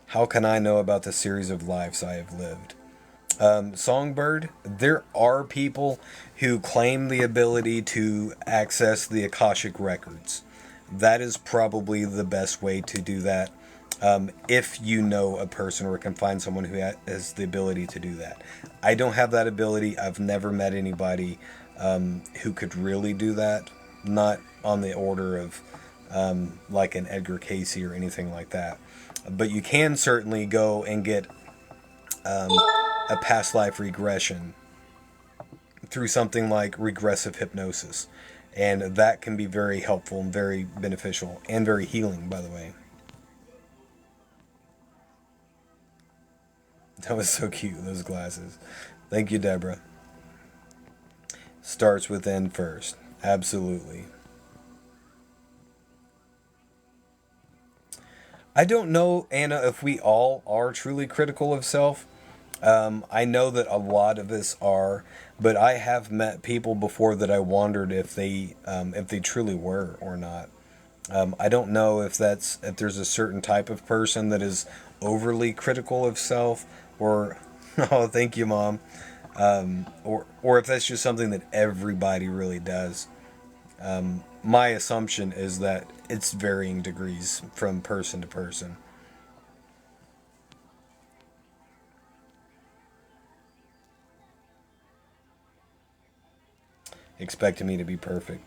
How can I know about the series of lives I have lived? Songbird, there are people who claim the ability to access the Akashic records. That is probably the best way to do that. If you know a person or can find someone who has the ability to do that. I don't have that ability. I've never met anybody who could really do that. Not on the order of like an Edgar Casey or anything like that. But you can certainly go and get a past life regression through something like regressive hypnosis. And that can be very helpful and very beneficial and very healing, by the way. That was so cute, those glasses. Thank you, Deborah. Starts within first. Absolutely. I don't know, Anna, if we all are truly critical of self. I know that a lot of us are, but I have met people before that I wondered if they truly were or not. I don't know if there's a certain type of person that is overly critical of self, or oh, thank you, mom, or if that's just something that everybody really does. My assumption is that it's varying degrees from person to person. Expecting me to be perfect.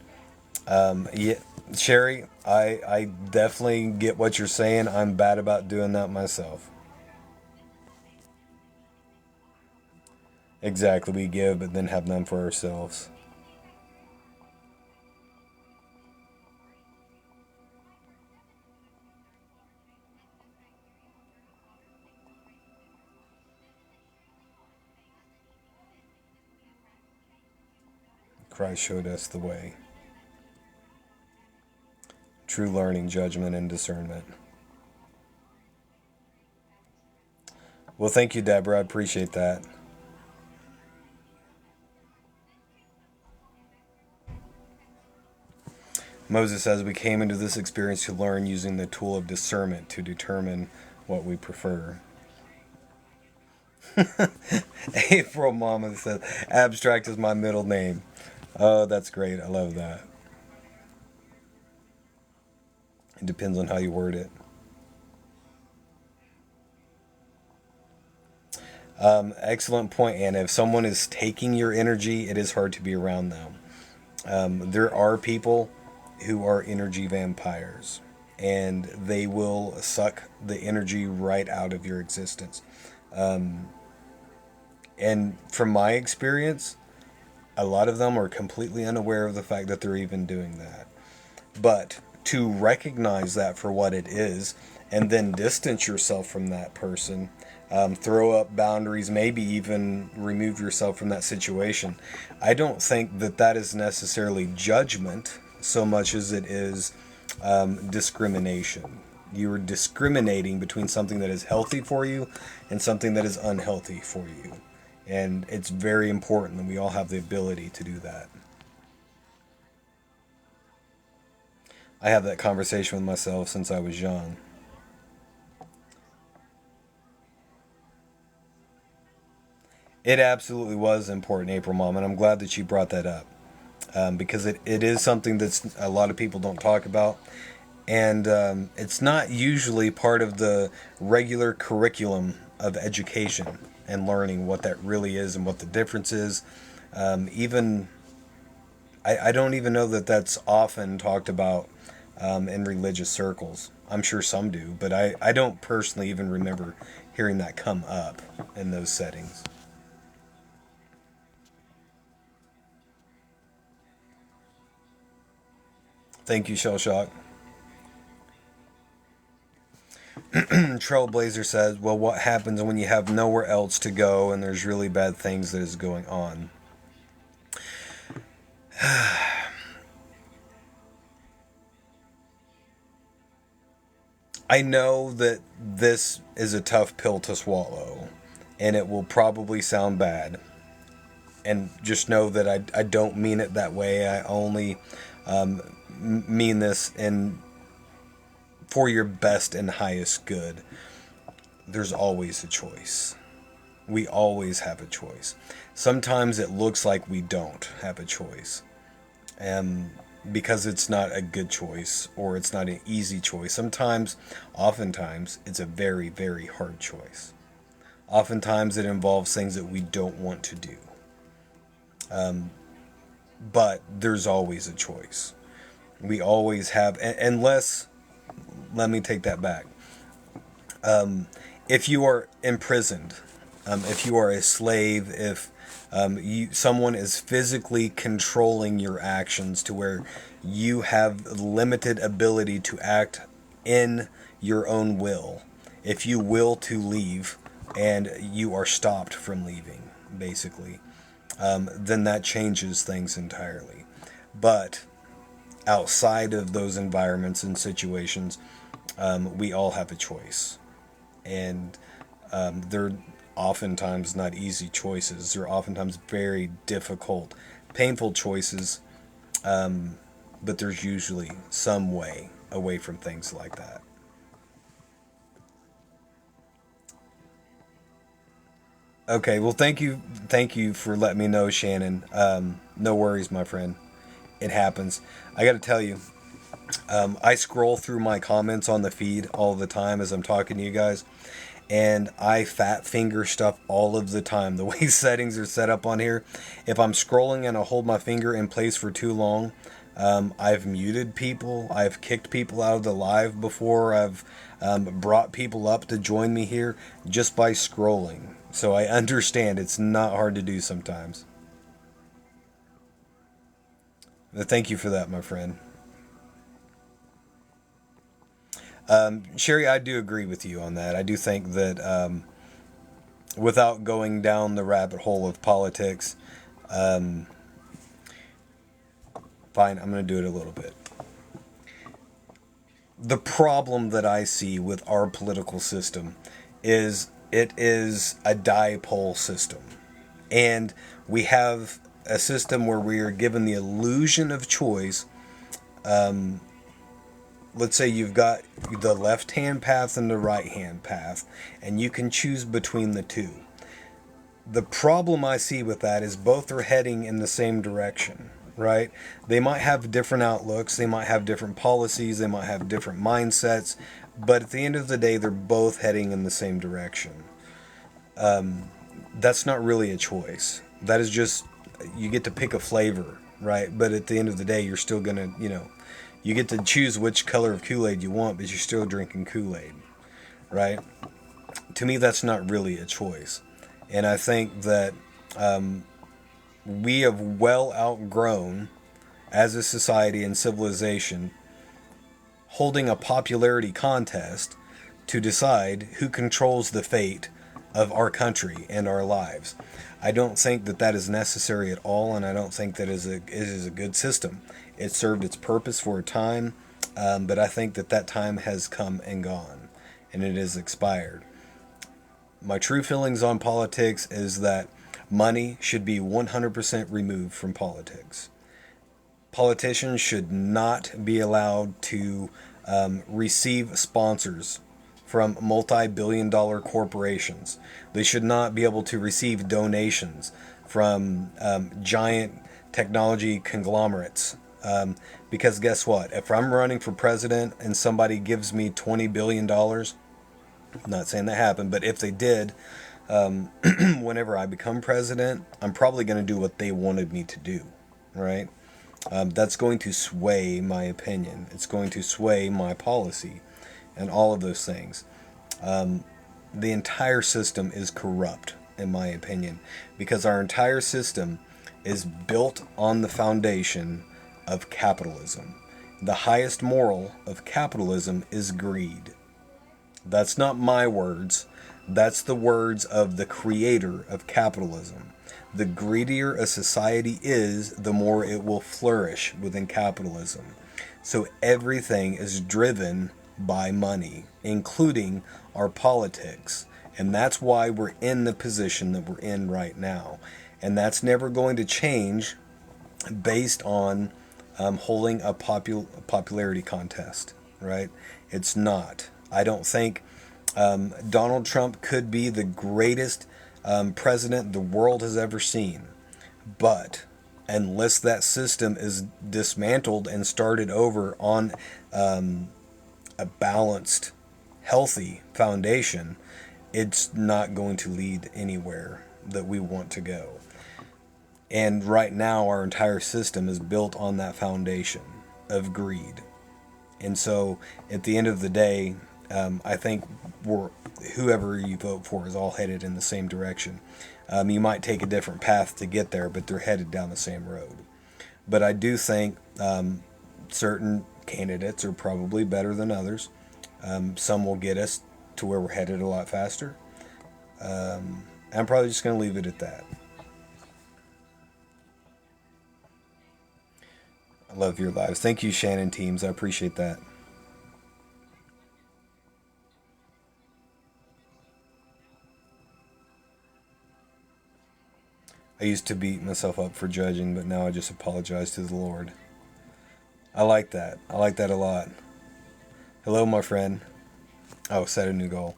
Yeah, Sherry, I definitely get what you're saying. I'm bad about doing that myself. Exactly, we give, but then have none for ourselves. Christ showed us the way. True learning, judgment, and discernment. Well, thank you, Deborah. I appreciate that. Moses says we came into this experience to learn using the tool of discernment to determine what we prefer. April Mama says abstract is my middle name. Oh, that's great. I love that. It depends on how you word it. Excellent point, Anna. If someone is taking your energy, it is hard to be around them. There are people who are energy vampires, and they will suck the energy right out of your existence. And from my experience, a lot of them are completely unaware of the fact that they're even doing that. But to recognize that for what it is, and then distance yourself from that person, throw up boundaries, maybe even remove yourself from that situation. I don't think that that is necessarily judgment so much as it is discrimination. You are discriminating between something that is healthy for you and something that is unhealthy for you. And it's very important that we all have the ability to do that. I have that conversation with myself since I was young. It absolutely was important, April Mom, and I'm glad that you brought that up because it is something that's a lot of people don't talk about, and it's not usually part of the regular curriculum of education and learning what that really is and what the difference is. Even I don't even know that that's often talked about in religious circles. I'm sure some do, but I don't personally even remember hearing that come up in those settings. Thank you, Shell Shock. Trailblazer says, well, what happens when you have nowhere else to go and there's really bad things that is going on? I know that this is a tough pill to swallow, and it will probably sound bad. And just know that I don't mean it that way. I only mean this in for your best and highest good. There's always a choice. We always have a choice. Sometimes it looks like we don't have a choice. And because it's not a good choice or it's not an easy choice. Sometimes, oftentimes, it's a very, very hard choice. Oftentimes, it involves things that we don't want to do. But there's always a choice. We always have, unless, let me take that back. If you are imprisoned, if you are a slave, if someone is physically controlling your actions to where you have limited ability to act in your own will, if you will to leave and you are stopped from leaving, basically, then that changes things entirely. But outside of those environments and situations, we all have a choice. And they're oftentimes not easy choices. They're oftentimes very difficult, painful choices, but there's usually some way away from things like that. Okay, well, thank you for letting me know, Shannon. No worries, my friend. It happens. I got to tell you, I scroll through my comments on the feed all the time as I'm talking to you guys, and I fat finger stuff all of the time. The way settings are set up on here, if I'm scrolling and I hold my finger in place for too long, I've muted people. I've kicked people out of the live before. I've brought people up to join me here just by scrolling. So I understand it's not hard to do sometimes. But thank you for that, my friend. Sherry, I do agree with you on that. I do think that without going down the rabbit hole of politics, um, fine, I'm going to do it a little bit. The problem that I see with our political system is it is a dipole system. And we have a system where we are given the illusion of choice. Let's say you've got the left hand path and the right hand path, and you can choose between the two. The problem I see with that is both are heading in the same direction, right? They might have different outlooks, they might have different policies, they might have different mindsets, but at the end of the day, they're both heading in the same direction. That's not really a choice. That is just, you get to pick a flavor, right? But at the end of the day, you're still gonna, you get to choose which color of Kool-Aid you want, but you're still drinking Kool-Aid, right? To me, that's not really a choice. And I think that we have well outgrown, as a society and civilization, holding a popularity contest to decide who controls the fate of our country and our lives. I don't think that that is necessary at all, and I don't think that it is a good system. It served its purpose for a time, but I think that that time has come and gone, and it is expired. My true feelings on politics is that money should be 100% removed from politics. Politicians should not be allowed to receive sponsors from multi-billion dollar corporations. They should not be able to receive donations from giant technology conglomerates. Because guess what? If I'm running for president and somebody gives me $20 billion, I'm not saying that happened, but if they did, whenever I become president, I'm probably going to do what they wanted me to do, right? That's going to sway my opinion. It's going to sway my policy and all of those things. The entire system is corrupt, in my opinion, because our entire system is built on the foundation of capitalism. The highest moral of capitalism is greed. That's not my words. That's the words of the creator of capitalism. The greedier a society is, the more it will flourish within capitalism. So everything is driven by money, including our politics. And that's why we're in the position that we're in right now. And that's never going to change based on holding a popularity contest, right? It's not. I don't think Donald Trump could be the greatest president the world has ever seen. But unless that system is dismantled and started over on a balanced, healthy foundation, it's not going to lead anywhere that we want to go. And right now, our entire system is built on that foundation of greed. And so, at the end of the day, I think whoever you vote for is all headed in the same direction. You might take a different path to get there, but they're headed down the same road. But I do think certain candidates are probably better than others. Some will get us to where we're headed a lot faster. I'm probably just going to leave it at that. I love your lives. Thank you, Shannon Teams. I appreciate that. I used to beat myself up for judging, but now I just apologize to the Lord. I like that. I like that a lot. Hello, my friend. Oh, set a new goal.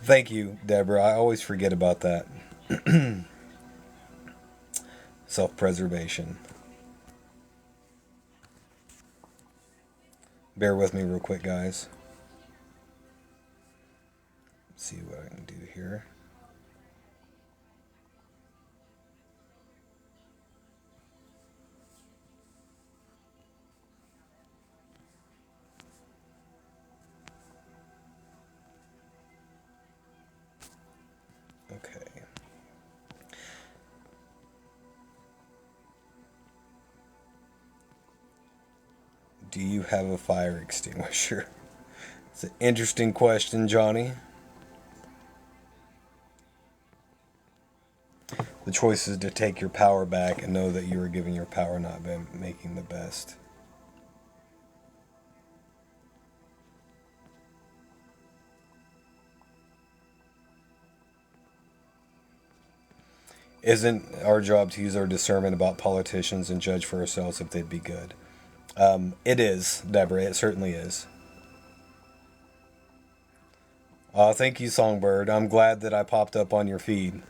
Thank you, Deborah. I always forget about that. Self-preservation. Bear with me real quick, guys. Let's see what I can do here. Do you have a fire extinguisher? It's an interesting question, Johnny. The choice is to take your power back and know that you are giving your power, not by making the best. Isn't our job to use our discernment about politicians and judge for ourselves if they'd be good? It is, Deborah. It certainly is. Thank you, Songbird. I'm glad that I popped up on your feed.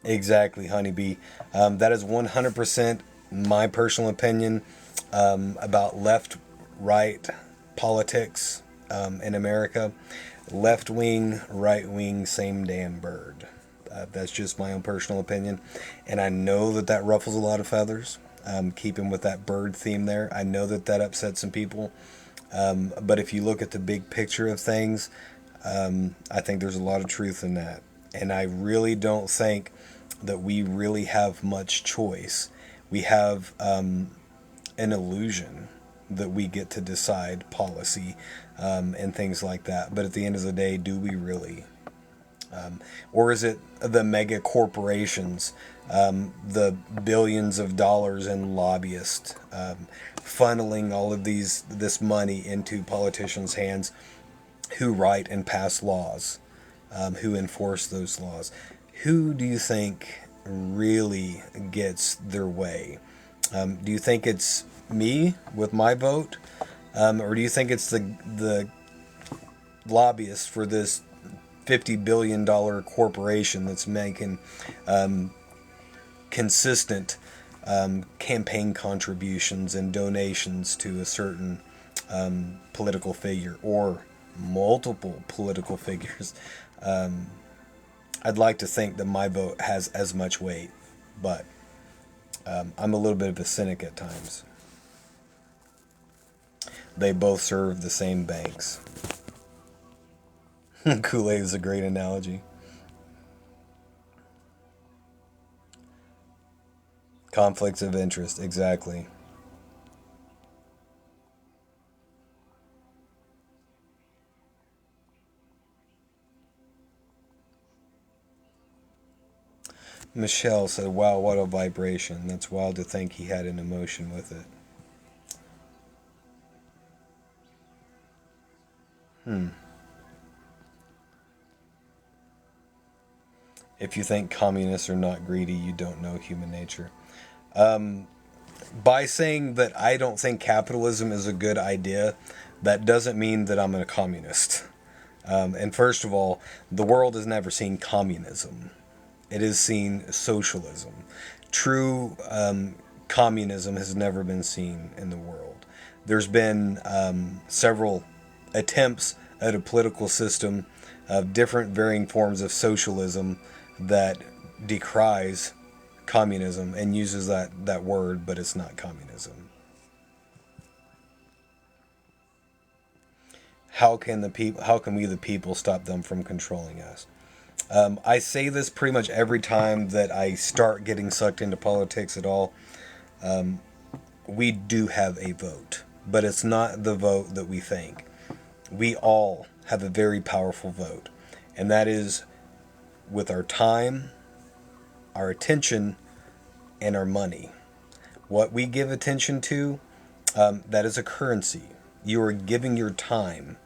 Exactly, Honeybee. That is 100% my personal opinion about left right politics in America. Left wing, right wing, same damn bird. That's just my own personal opinion. And I know that that ruffles a lot of feathers. Keeping with that bird theme there, I know that that upsets some people. But if you look at the big picture of things, I think there's a lot of truth in that. And I really don't think that we really have much choice. We have an illusion that we get to decide policy and things like that. But at the end of the day, do we really? Or is it the mega corporations, the billions of dollars in lobbyists, funneling all of this money into politicians' hands who write and pass laws, who enforce those laws? Who do you think really gets their way? Do you think it's me with my vote? Or do you think it's the lobbyists for this $50 billion corporation that's making consistent campaign contributions and donations to a certain political figure or multiple political figures? I'd like to think that my vote has as much weight, but I'm a little bit of a cynic at times. They both serve the same banks. Kool-Aid is a great analogy. Conflicts of interest, exactly. Michelle said, wow, what a vibration. That's wild to think he had an emotion with it. If you think communists are not greedy, you don't know human nature. By saying that I don't think capitalism is a good idea, that doesn't mean that I'm a communist. And first of all, the world has never seen communism. It has seen socialism. True communism has never been seen in the world. There's been several attempts at a political system of different varying forms of socialism that decries communism and uses that word, but it's not communism. How can we the people stop them from controlling us? I say this pretty much every time that I start getting sucked into politics at all. We do have a vote, but it's not the vote that we think. We all have a very powerful vote, and that is with our time, our attention, and our money. What we give attention to, that is a currency. You are giving your time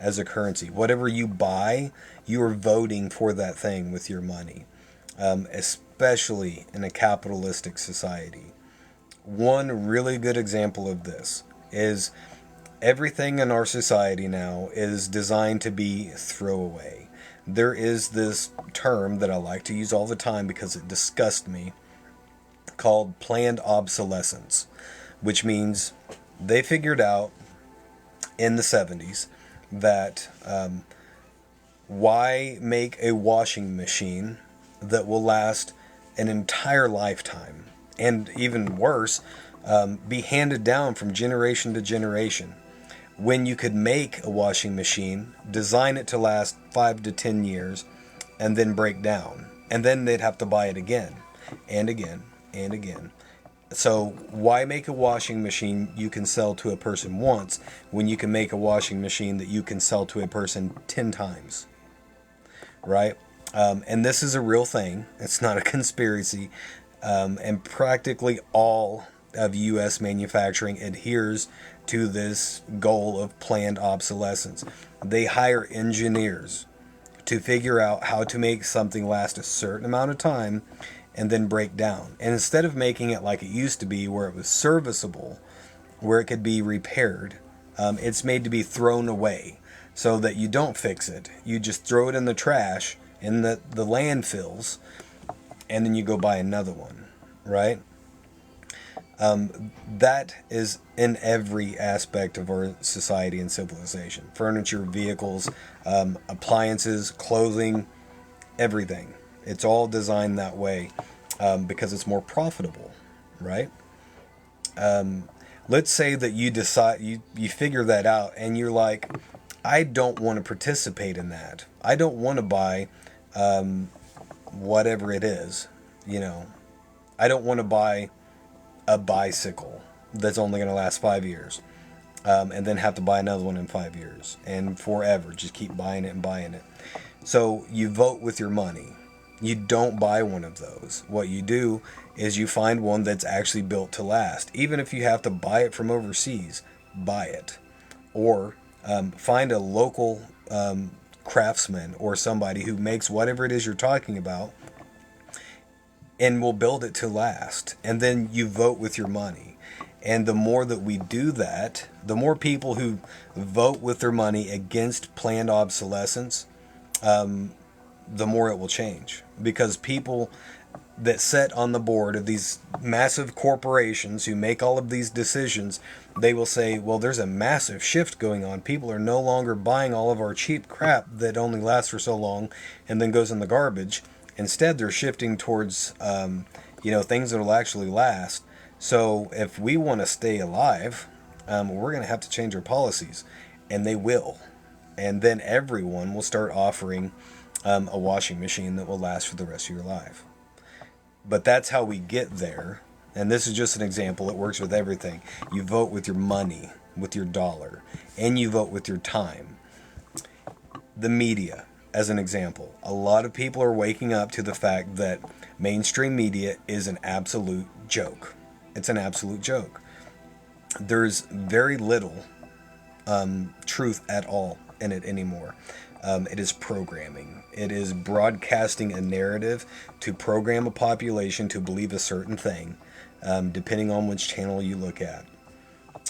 as a currency. Whatever you buy, you are voting for that thing with your money, especially in a capitalistic society. One really good example of this is everything in our society now is designed to be throwaway. There is this term that I like to use all the time because it disgusts me called planned obsolescence, which means they figured out in the 70s that why make a washing machine that will last an entire lifetime, and even worse, be handed down from generation to generation, when you could make a washing machine, design it to last 5 to 10 years, and then break down. And then they'd have to buy it again, and again, and again. So why make a washing machine you can sell to a person once when you can make a washing machine that you can sell to a person 10 times, right? And this is a real thing. It's not a conspiracy. And practically all of U.S. manufacturing adheres to this goal of planned obsolescence. They hire engineers to figure out how to make something last a certain amount of time and then break down. And instead of making it like it used to be, where it was serviceable, where it could be repaired, it's made to be thrown away so that you don't fix it. You just throw it in the trash in the landfills, and then you go buy another one, right? That is in every aspect of our society and civilization. Furniture, vehicles, appliances, clothing, everything. It's all designed that way because it's more profitable, right? Let's say that you decide, you figure that out and you're like, I don't want to participate in that. I don't want to buy whatever it is, you know. I don't want to buy a bicycle that's only going to last 5 years, and then have to buy another one in 5 years and forever. Just keep buying it and buying it. So you vote with your money. You don't buy one of those. What you do is you find one that's actually built to last. Even if you have to buy it from overseas, buy it. Or find a local craftsman or somebody who makes whatever it is you're talking about and will build it to last. And then you vote with your money. And the more that we do that, the more people who vote with their money against planned obsolescence, the more it will change. Because people that sit on the board of these massive corporations who make all of these decisions, they will say, well, there's a massive shift going on. People are no longer buying all of our cheap crap that only lasts for so long and then goes in the garbage. Instead, they're shifting towards, things that will actually last. So if we want to stay alive, we're going to have to change our policies, and they will. And then everyone will start offering a washing machine that will last for the rest of your life. But that's how we get there. And this is just an example. It works with everything. You vote with your money, with your dollar, and you vote with your time. The media, as an example. A lot of people are waking up to the fact that mainstream media is an absolute joke. It's an absolute joke. There's very little truth at all in it anymore. It is programming. It is broadcasting a narrative to program a population to believe a certain thing, depending on which channel you look at.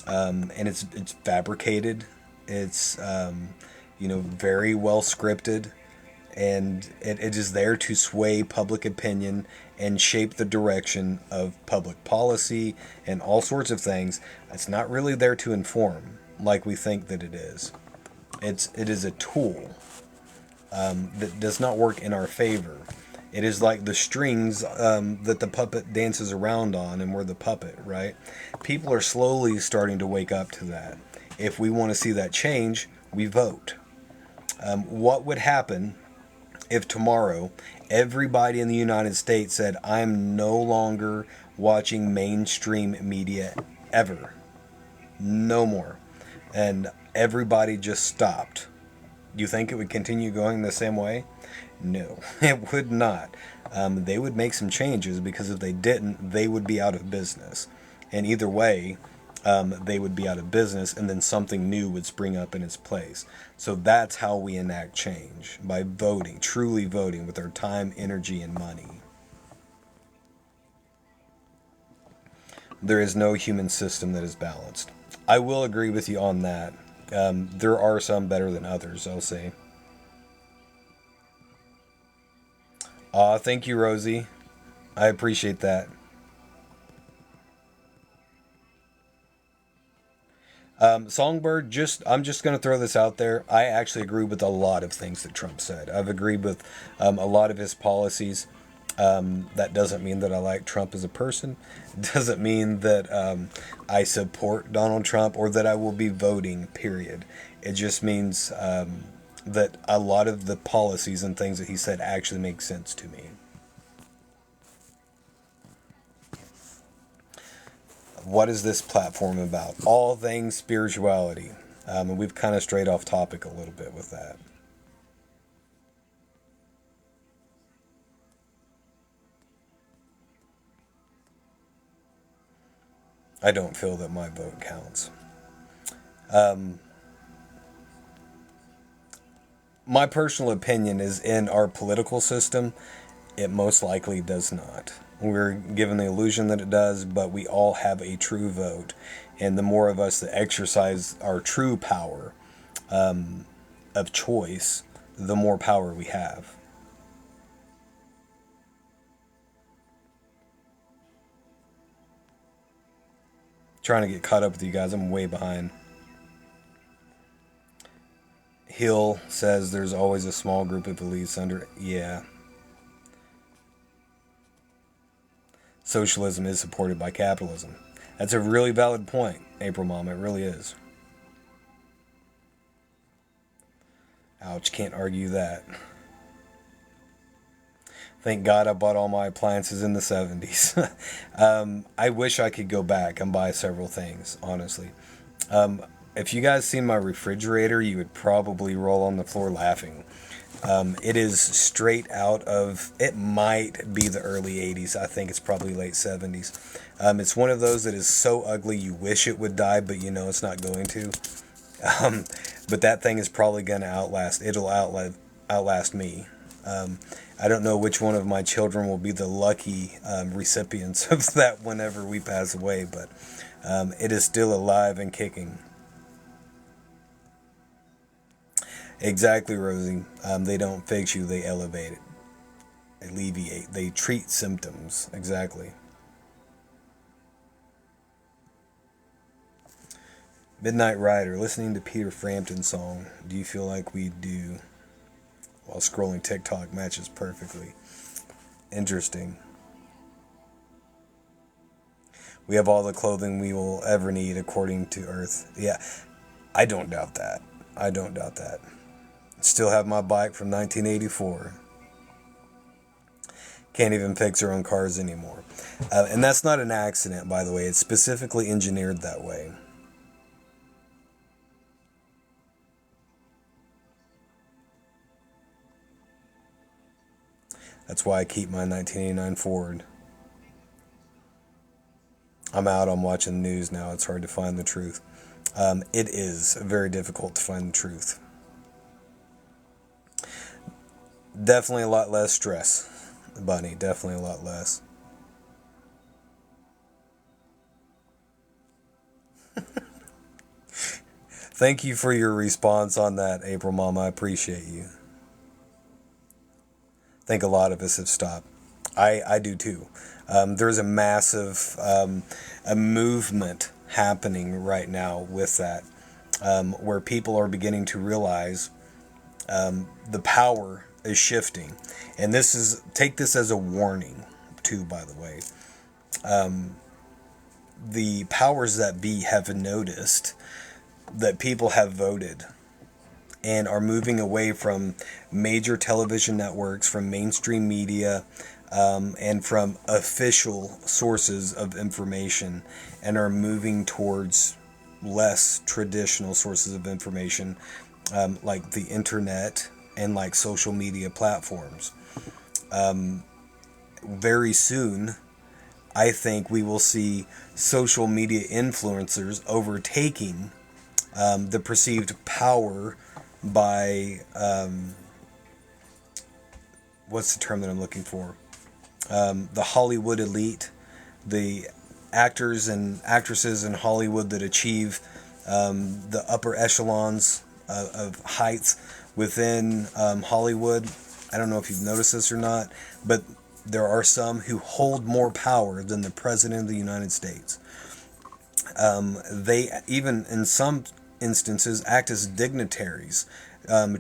And it's fabricated. It's very well scripted, and it is there to sway public opinion and shape the direction of public policy and all sorts of things. It's not really there to inform like we think that it is. It is a tool that does not work in our favor. It is like the strings that the puppet dances around on, and we're the puppet, right? People are slowly starting to wake up to that. If we want to see that change, we vote. What would happen if tomorrow everybody in the United States said, I'm no longer watching mainstream media ever? No more. And everybody just stopped. You think it would continue going the same way? No, it would not. They would make some changes, because if they didn't, they would be out of business. And either way, they would be out of business, and then something new would spring up in its place. So that's how we enact change, by voting, truly voting with our time, energy, and money. There is no human system that is balanced. I will agree with you on that. There are some better than others, I'll say. Thank you, Rosie. I appreciate that. Songbird, I'm just going to throw this out there. I actually agree with a lot of things that Trump said. I've agreed with a lot of his policies. That doesn't mean that I like Trump as a person. It doesn't mean that I support Donald Trump or that I will be voting, period. It just means that a lot of the policies and things that he said actually make sense to me. What is this platform about? All things spirituality. And we've kind of strayed off topic a little bit with that. I don't feel that my vote counts. Um, my personal opinion is in our political system, it most likely does not. We're given the illusion that it does, but we all have a true vote. And the more of us that exercise our true power of choice, the more power we have. Trying to get caught up with you guys, I'm way behind. Hill says there's always a small group of elites under. Yeah. Socialism is supported by capitalism. That's a really valid point, April Mom. It really is. Ouch, can't argue that. Thank God I bought all my appliances in the 70s. I wish I could go back and buy several things, honestly. If you guys seen my refrigerator, you would probably roll on the floor laughing. It is straight out of, it might be the early 80s. I think it's probably late 70s. It's one of those that is so ugly you wish it would die, but you know it's not going to. But that thing is probably going to outlast me. I don't know which one of my children will be the lucky recipients of that whenever we pass away, but it is still alive and kicking. Exactly, Rosie. They don't fix you, they elevate it. Alleviate. They treat symptoms. Exactly. Midnight Rider, listening to Peter Frampton song. Do you feel like we do while scrolling TikTok matches perfectly? Interesting. We have all the clothing we will ever need according to Earth. Yeah, I don't doubt that. I don't doubt that. Still have my bike from 1984. Can't even fix her own cars anymore. And that's not an accident, by the way. It's specifically engineered that way. That's why I keep my 1989 Ford. I'm out. I'm watching the news now. It's hard to find the truth. It is very difficult to find the truth. Definitely a lot less stress, Bunny. Definitely a lot less. Thank you for your response on that, April Mom. I appreciate you. I think a lot of us have stopped. I do too. There's a massive a movement happening right now with that, where people are beginning to realize the power is shifting, and this is take this as a warning too. By the way, the powers that be have noticed that people have voted and are moving away from major television networks, from mainstream media, and from official sources of information, and are moving towards less traditional sources of information, like the internet and like social media platforms. Very soon, I think we will see social media influencers overtaking the perceived power by what's the term that I'm looking for? The Hollywood elite, the actors and actresses in Hollywood that achieve the upper echelons of heights within Hollywood. I don't know if you've noticed this or not, but there are some who hold more power than the President of the United States. They even, in some instances, act as dignitaries,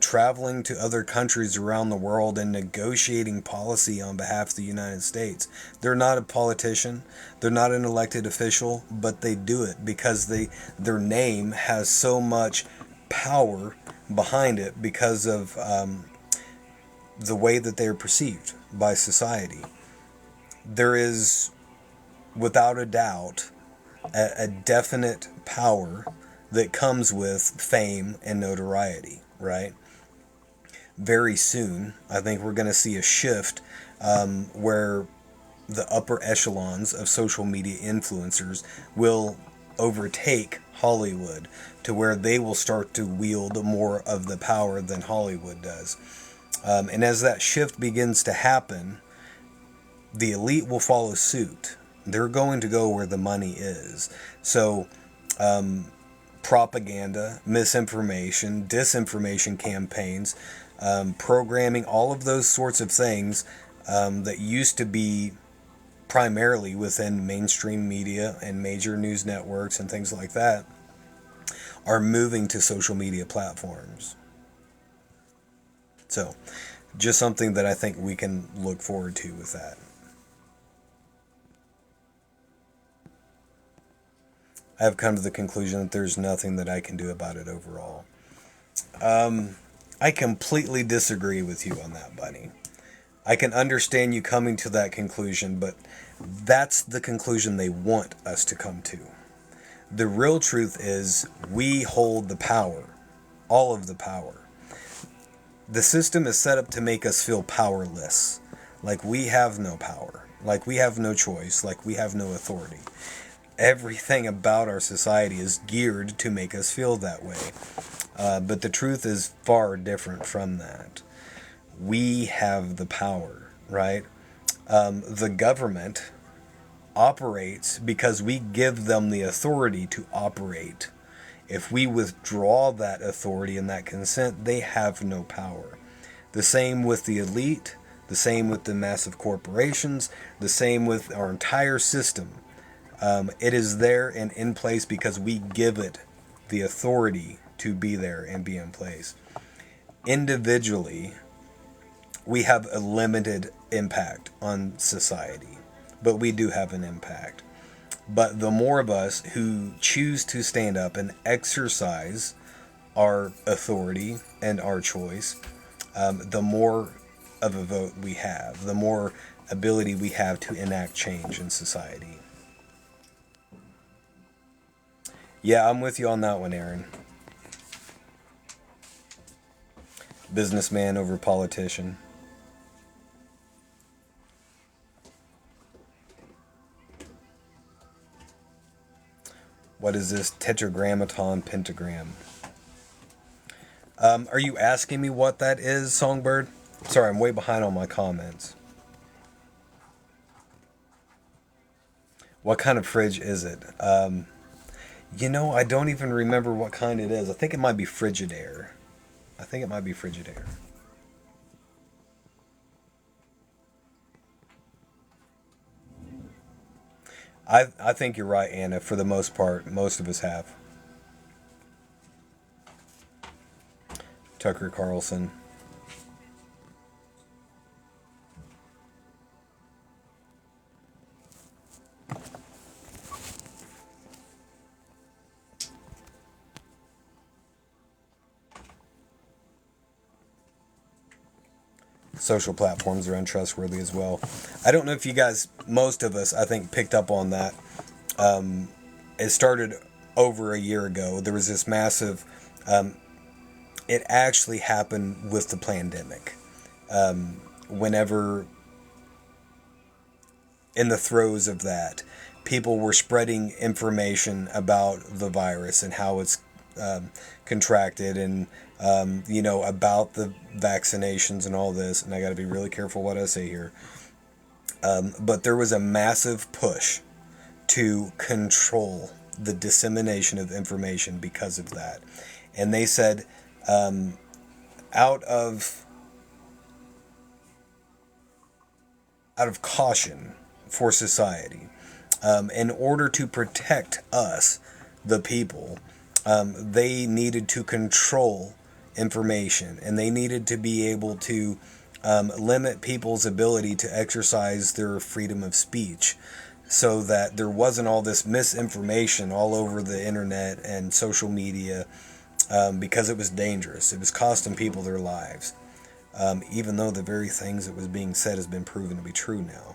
traveling to other countries around the world and negotiating policy on behalf of the United States. They're not a politician, they're not an elected official, but they do it because their name has so much power behind it because of the way that they're perceived by society. There is, without a doubt, a definite power that comes with fame and notoriety, right? Very soon, I think we're going to see a shift where the upper echelons of social media influencers will overtake Hollywood to where they will start to wield more of the power than Hollywood does. And as that shift begins to happen, the elite will follow suit. They're going to go where the money is. So, propaganda, misinformation, disinformation campaigns, programming, all of those sorts of things that used to be primarily within mainstream media and major news networks and things like that are moving to social media platforms. So, just something that I think we can look forward to with that. I have come to the conclusion that there's nothing that I can do about it overall. I completely disagree with you on that, Bunny. I can understand you coming to that conclusion, but that's the conclusion they want us to come to. The real truth is we hold the power, all of the power. The system is set up to make us feel powerless, like we have no power, like we have no choice, like we have no authority. Everything about our society is geared to make us feel that way. But the truth is far different from that. We have the power, right? The government operates because we give them the authority to operate. If we withdraw that authority and that consent, they have no power. The same with the elite, the same with the massive corporations, the same with our entire system. It is there and in place because we give it the authority to be there and be in place. Individually, we have a limited impact on society, but we do have an impact. But the more of us who choose to stand up and exercise our authority and our choice, the more of a vote we have, the more ability we have to enact change in society. Yeah, I'm with you on that one, Aaron. Businessman over politician. What is this tetragrammaton pentagram? Are you asking me what that is, Songbird? Sorry, I'm way behind on my comments. What kind of fridge is it? I don't even remember what kind it is. I think it might be Frigidaire. I think it might be Frigidaire. I think you're right, Anna. For the most part, most of us have. Tucker Carlson. Social platforms are untrustworthy as well. I don't know if you guys, most of us, I think, picked up on that. It started over a year ago. There was this massive. It actually happened with the pandemic. Whenever in the throes of that, people were spreading information about the virus and how it's contracted and about the vaccinations and all this. And I got to be really careful what I say here. But there was a massive push to control the dissemination of information because of that. And they said, out of caution for society, in order to protect us, the people, they needed to control information, and they needed to be able to limit people's ability to exercise their freedom of speech, so that there wasn't all this misinformation all over the internet and social media, because it was dangerous. It was costing people their lives, even though the very things that was being said has been proven to be true now.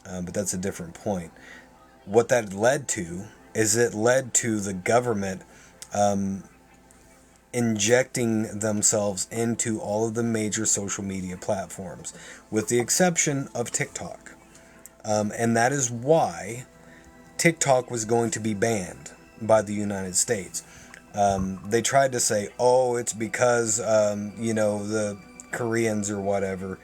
But that's a different point. What that led to is it led to the government injecting themselves into all of the major social media platforms, with the exception of TikTok. And that is why TikTok was going to be banned by the United States. They tried to say, oh, it's because, the Koreans or whatever,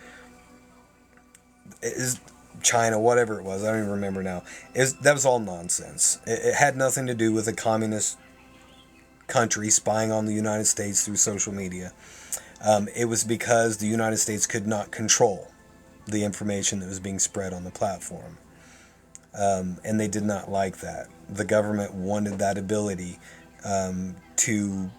is China, whatever it was, I don't even remember now. That was all nonsense. It had nothing to do with a communist country spying on the United States through social media. It was because the United States could not control the information that was being spread on the platform. And they did not like that. The government wanted that ability to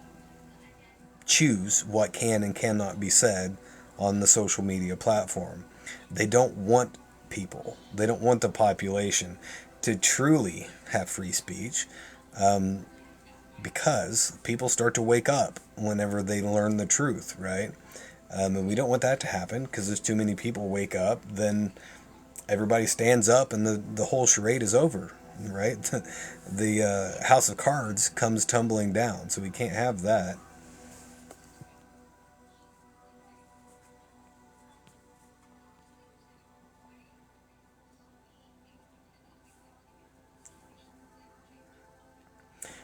choose what can and cannot be said on the social media platform. They don't want people, they don't want the population to truly have free speech, because people start to wake up whenever they learn the truth, right? And we don't want that to happen, because there's too many people wake up, then everybody stands up and the whole charade is over, right? The house of cards comes tumbling down, so we can't have that.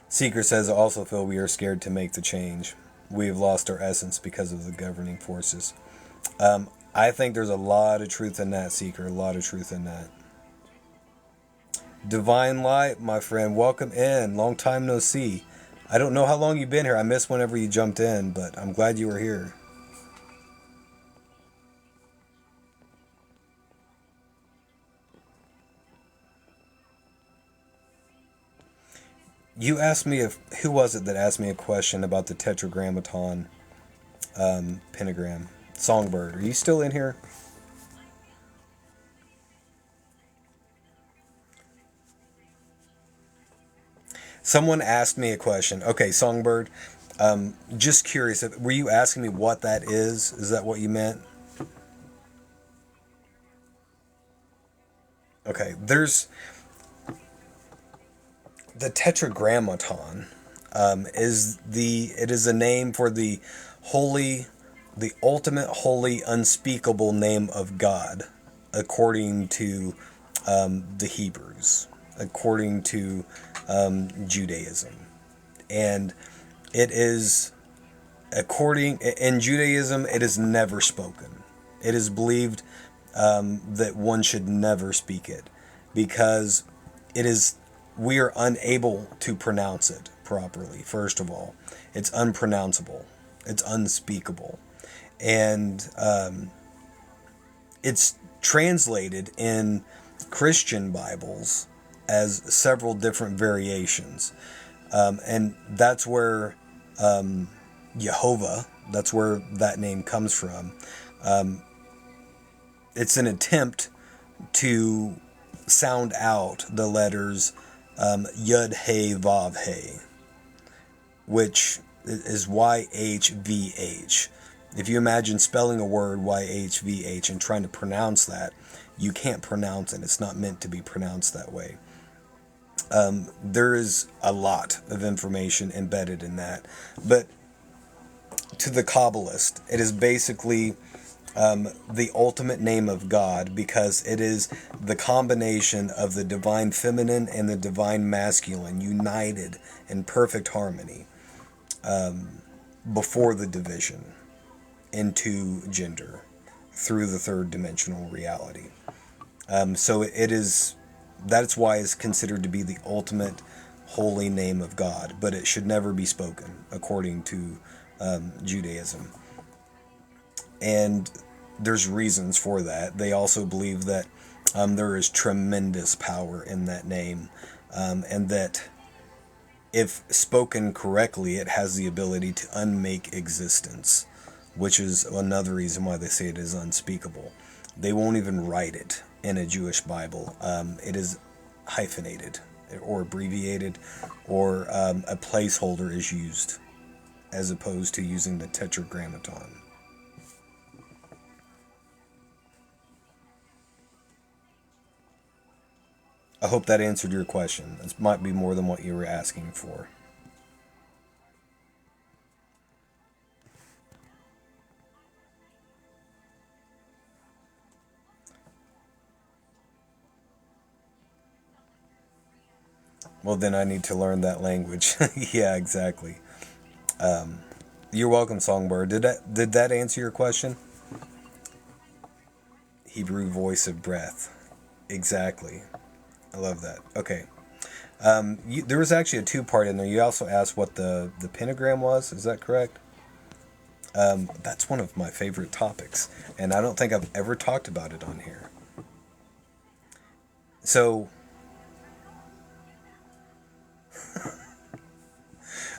Seeker says, I also feel we are scared to make the change. We have lost our essence because of the governing forces. I think there's a lot of truth in that, Seeker. A lot of truth in that. Divine Light, my friend, welcome in. Long time no see. I don't know how long you've been here. I missed whenever you jumped in, but I'm glad you were here. You asked me who was it that asked me a question about the Tetragrammaton pentagram? Songbird, are you still in here? Someone asked me a question. Okay, Songbird. Just curious, were you asking me what that is? Is that what you meant? Okay, there's the Tetragrammaton. It is a name for the ultimate holy, unspeakable name of God, according to the Hebrews, according to Judaism, and it is according in Judaism. It is never spoken. It is believed that one should never speak it, because it is we are unable to pronounce it properly. First of all, it's unpronounceable. It's unspeakable, and it's translated in Christian Bibles as several different variations, and that's where Jehovah. That's where that name comes from. It's an attempt to sound out the letters Yud Hey Vav Hey, which is YHVH. If you imagine spelling a word YHVH and trying to pronounce that, you can't pronounce it. It's not meant to be pronounced that way. There is a lot of information embedded in that. But to the Kabbalist, it is basically the ultimate name of God, because it is the combination of the divine feminine and the divine masculine united in perfect harmony before the division into gender through the third dimensional reality. So it is, that's why it's considered to be the ultimate holy name of God, but it should never be spoken according to Judaism. And there's reasons for that. They also believe that there is tremendous power in that name, and that if spoken correctly, it has the ability to unmake existence, which is another reason why they say it is unspeakable. They won't even write it in a Jewish Bible. It is hyphenated or abbreviated, or a placeholder is used as opposed to using the Tetragrammaton. I hope that answered your question. This might be more than what you were asking for. Well, then I need to learn that language. Yeah, exactly. You're welcome, Songbird. Did that answer your question? Hebrew voice of breath. Exactly. I love that. Okay. There was actually a two-part in there. You also asked what the pentagram was. Is that correct? That's one of my favorite topics, and I don't think I've ever talked about it on here. So,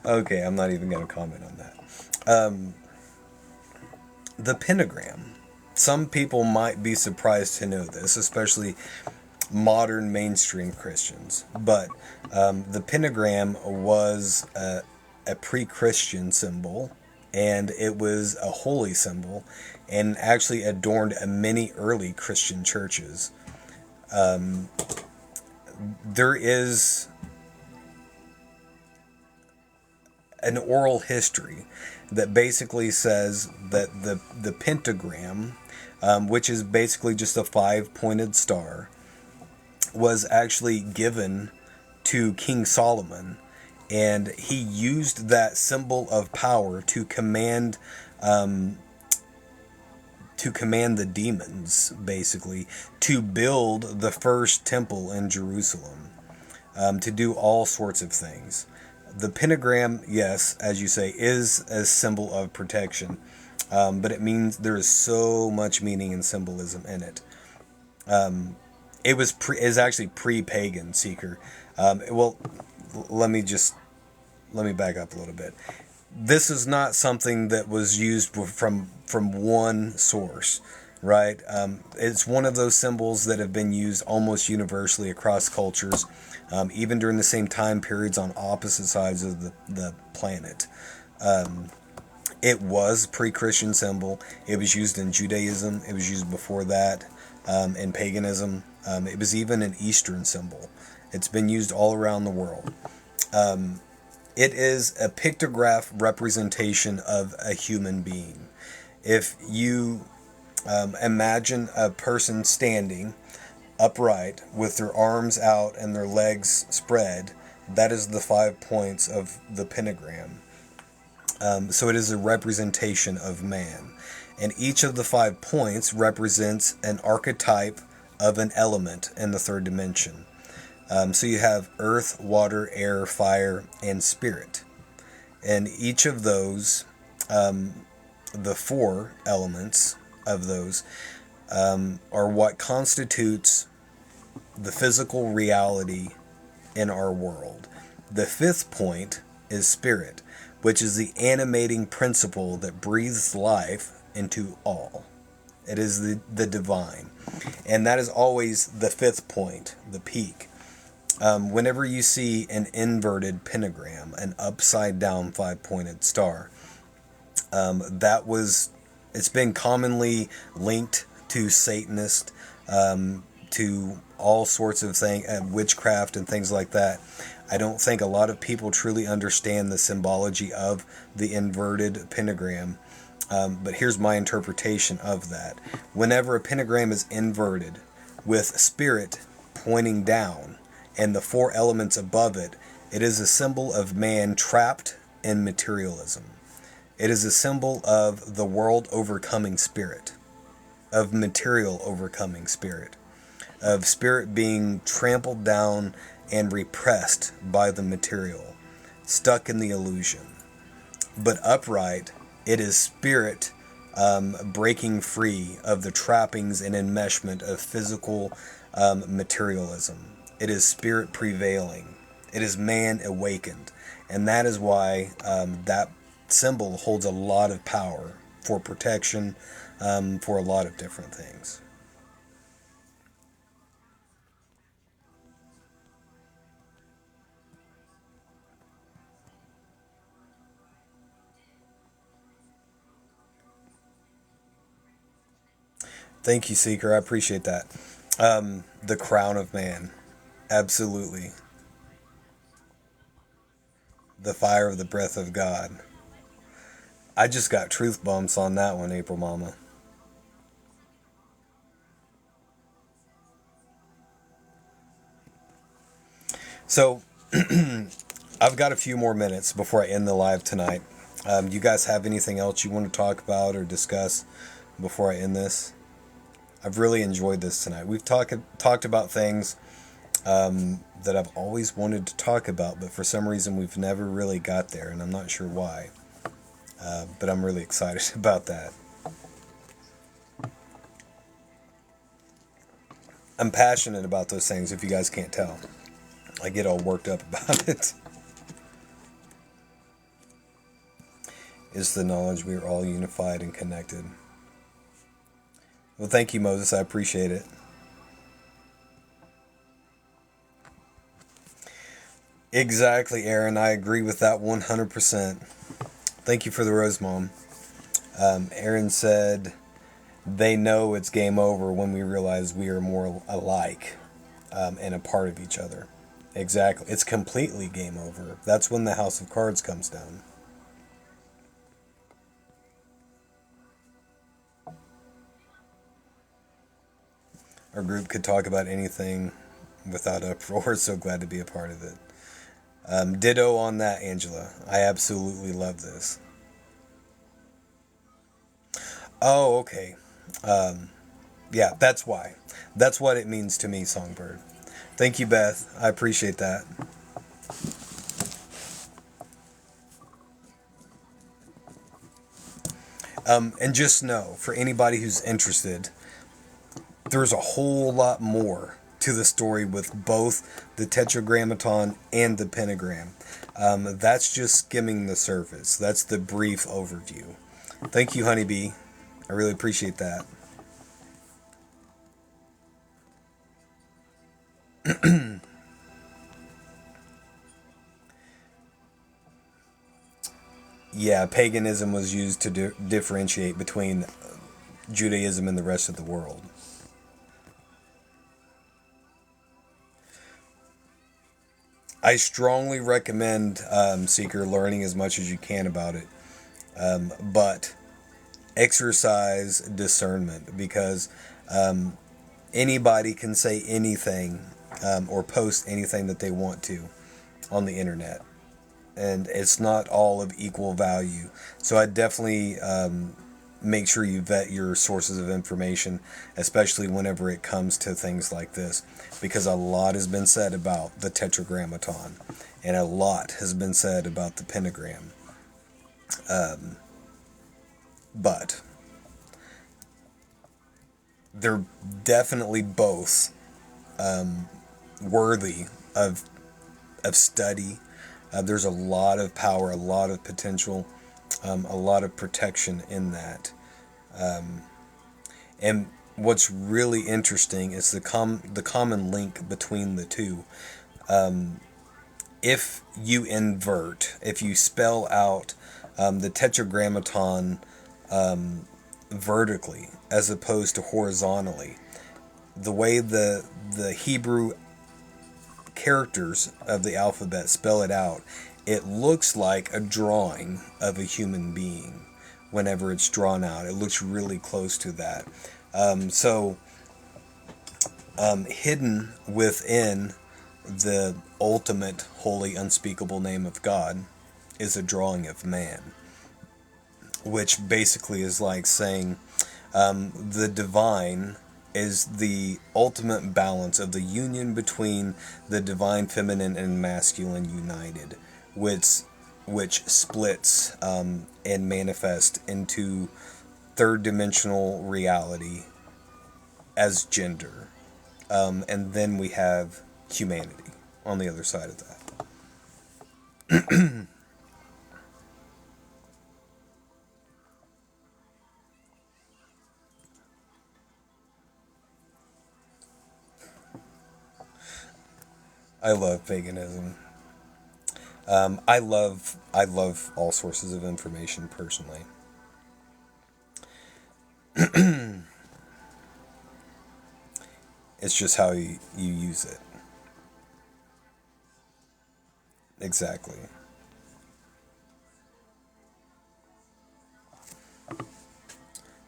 okay, I'm not even going to comment on that. Um, the pentagram. Some people might be surprised to know this, especially modern mainstream Christians. But the pentagram was a pre Christian symbol, and it was a holy symbol, and actually adorned many early Christian churches. There is an oral history that basically says that the pentagram, which is basically just a five-pointed star, was actually given to King Solomon, and he used that symbol of power to command the demons, basically, to build the first temple in Jerusalem, to do all sorts of things. The pentagram, yes, as you say, is a symbol of protection, but it means there is so much meaning and symbolism in it. It is actually pre-pagan, Seeker. Well, let me just let me back up a little bit. This is not something that was used from one source, right? It's one of those symbols that have been used almost universally across cultures, even during the same time periods on opposite sides of the planet. It was a pre-Christian symbol. It was used in Judaism. It was used before that in paganism. It was even an Eastern symbol. It's been used all around the world. It is a pictograph representation of a human being. If you imagine a person standing upright with their arms out and their legs spread, that is the 5 points of the pentagram. So it is a representation of man. And each of the 5 points represents an archetype of an element in the third dimension. So you have earth, water, air, fire, and spirit. And each of those, the four elements of those, are what constitutes the physical reality in our world. The fifth point is spirit, which is the animating principle that breathes life into all. It is the divine. And that is always the fifth point, the peak. Whenever you see an inverted pentagram, an upside down 5 pointed star, it's been commonly linked to Satanist, to all sorts of things, witchcraft and things like that. I don't think a lot of people truly understand the symbology of the inverted pentagram. But here's my interpretation of that. Whenever a pentagram is inverted with spirit pointing down and the four elements above it, it is a symbol of man trapped in materialism. It is a symbol of the world overcoming spirit, of material overcoming spirit, of spirit being trampled down and repressed by the material, stuck in the illusion. But upright, it is spirit breaking free of the trappings and enmeshment of physical materialism. It is spirit prevailing. It is man awakened. And that is why that symbol holds a lot of power for protection, for a lot of different things. Thank you, Seeker. I appreciate that. The crown of man. Absolutely. The fire of the breath of God. I just got truth bumps on that one, April Mama. So, I've got a few more minutes before I end the live tonight. You guys have anything else you want to talk about or discuss before I end this? I've really enjoyed this tonight. We've talked about things that I've always wanted to talk about, but for some reason we've never really got there, and I'm not sure why. But I'm really excited about that. I'm passionate about those things, if you guys can't tell. I get all worked up about it. Is the knowledge we are all unified and connected. Well, thank you, Moses. I appreciate it. Exactly, Aaron. I agree with that 100%. Thank you for the rose, Mom. Aaron said, they know it's game over when we realize we are more alike and a part of each other. Exactly. It's completely game over. That's when the House of Cards comes down. Our group could talk about anything without uproar. So glad to be a part of it. Ditto on that, Angela. I absolutely love this. Oh, okay. Yeah, that's why. That's what it means to me, Songbird. Thank you, Beth. I appreciate that. And just know, for anybody who's interested, there's a whole lot more to the story with both the tetragrammaton and the pentagram. That's just skimming the surface. That's the brief overview. Thank you, Honeybee. I really appreciate that. Yeah, paganism was used to differentiate between Judaism and the rest of the world. I strongly recommend Seeker learning as much as you can about it, but exercise discernment because anybody can say anything or post anything that they want to on the internet, and it's not all of equal value. So I definitely make sure you vet your sources of information, especially whenever it comes to things like this, because a lot has been said about the tetragrammaton, and a lot has been said about the pentagram. But they're definitely both worthy of study. There's a lot of power, a lot of potential, a lot of protection in that. And what's really interesting is the common link between the two. If you invert, if you spell out the tetragrammaton vertically as opposed to horizontally, the way the Hebrew characters of the alphabet spell it out, it looks like a drawing of a human being whenever it's drawn out. It looks really close to that. So, hidden within the ultimate holy unspeakable name of God is a drawing of man, which basically is like saying the divine is the ultimate balance of the union between the divine feminine and masculine united, which splits and manifests into third dimensional reality as gender. And then we have humanity on the other side of that. I love paganism. I love all sources of information personally. It's just how you use it. Exactly.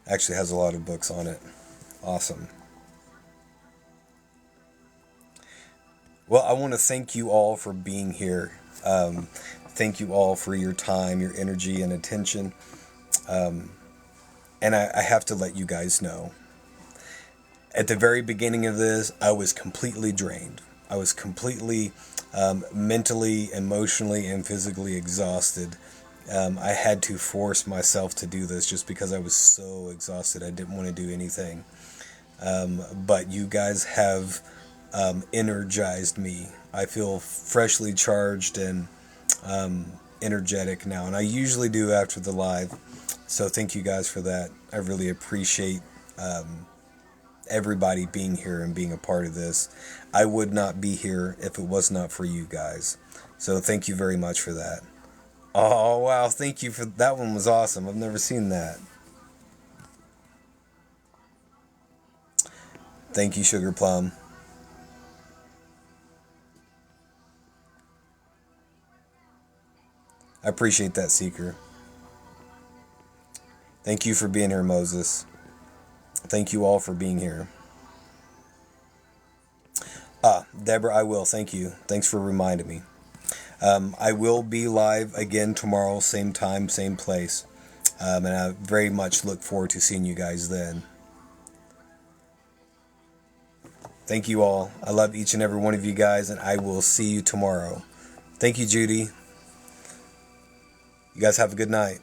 Actually has a lot of books on it. Awesome. Well, I want to thank you all for being here. Thank you all for your time, your energy, and attention. And I have to let you guys know. At the very beginning of this, I was completely drained. I was completely mentally, emotionally, and physically exhausted. I had to force myself to do this just because I was so exhausted. I didn't want to do anything. But you guys have energized me. I feel freshly charged and energetic now, and I usually do after the live. So thank you guys for that. I really appreciate everybody being here and being a part of this. I would not be here if it was not for you guys. So thank you very much for that. Oh wow, thank you for that one was awesome. I've never seen that. Thank you, Sugar Plum. I appreciate that, Seeker. Thank you for being here, Moses. Thank you all for being here. Deborah, I will. Thank you. Thanks for reminding me. I will be live again tomorrow, same time, same place. And I very much look forward to seeing you guys then. Thank you all. I love each and every one of you guys, and I will see you tomorrow. Thank you, Judy. You guys have a good night.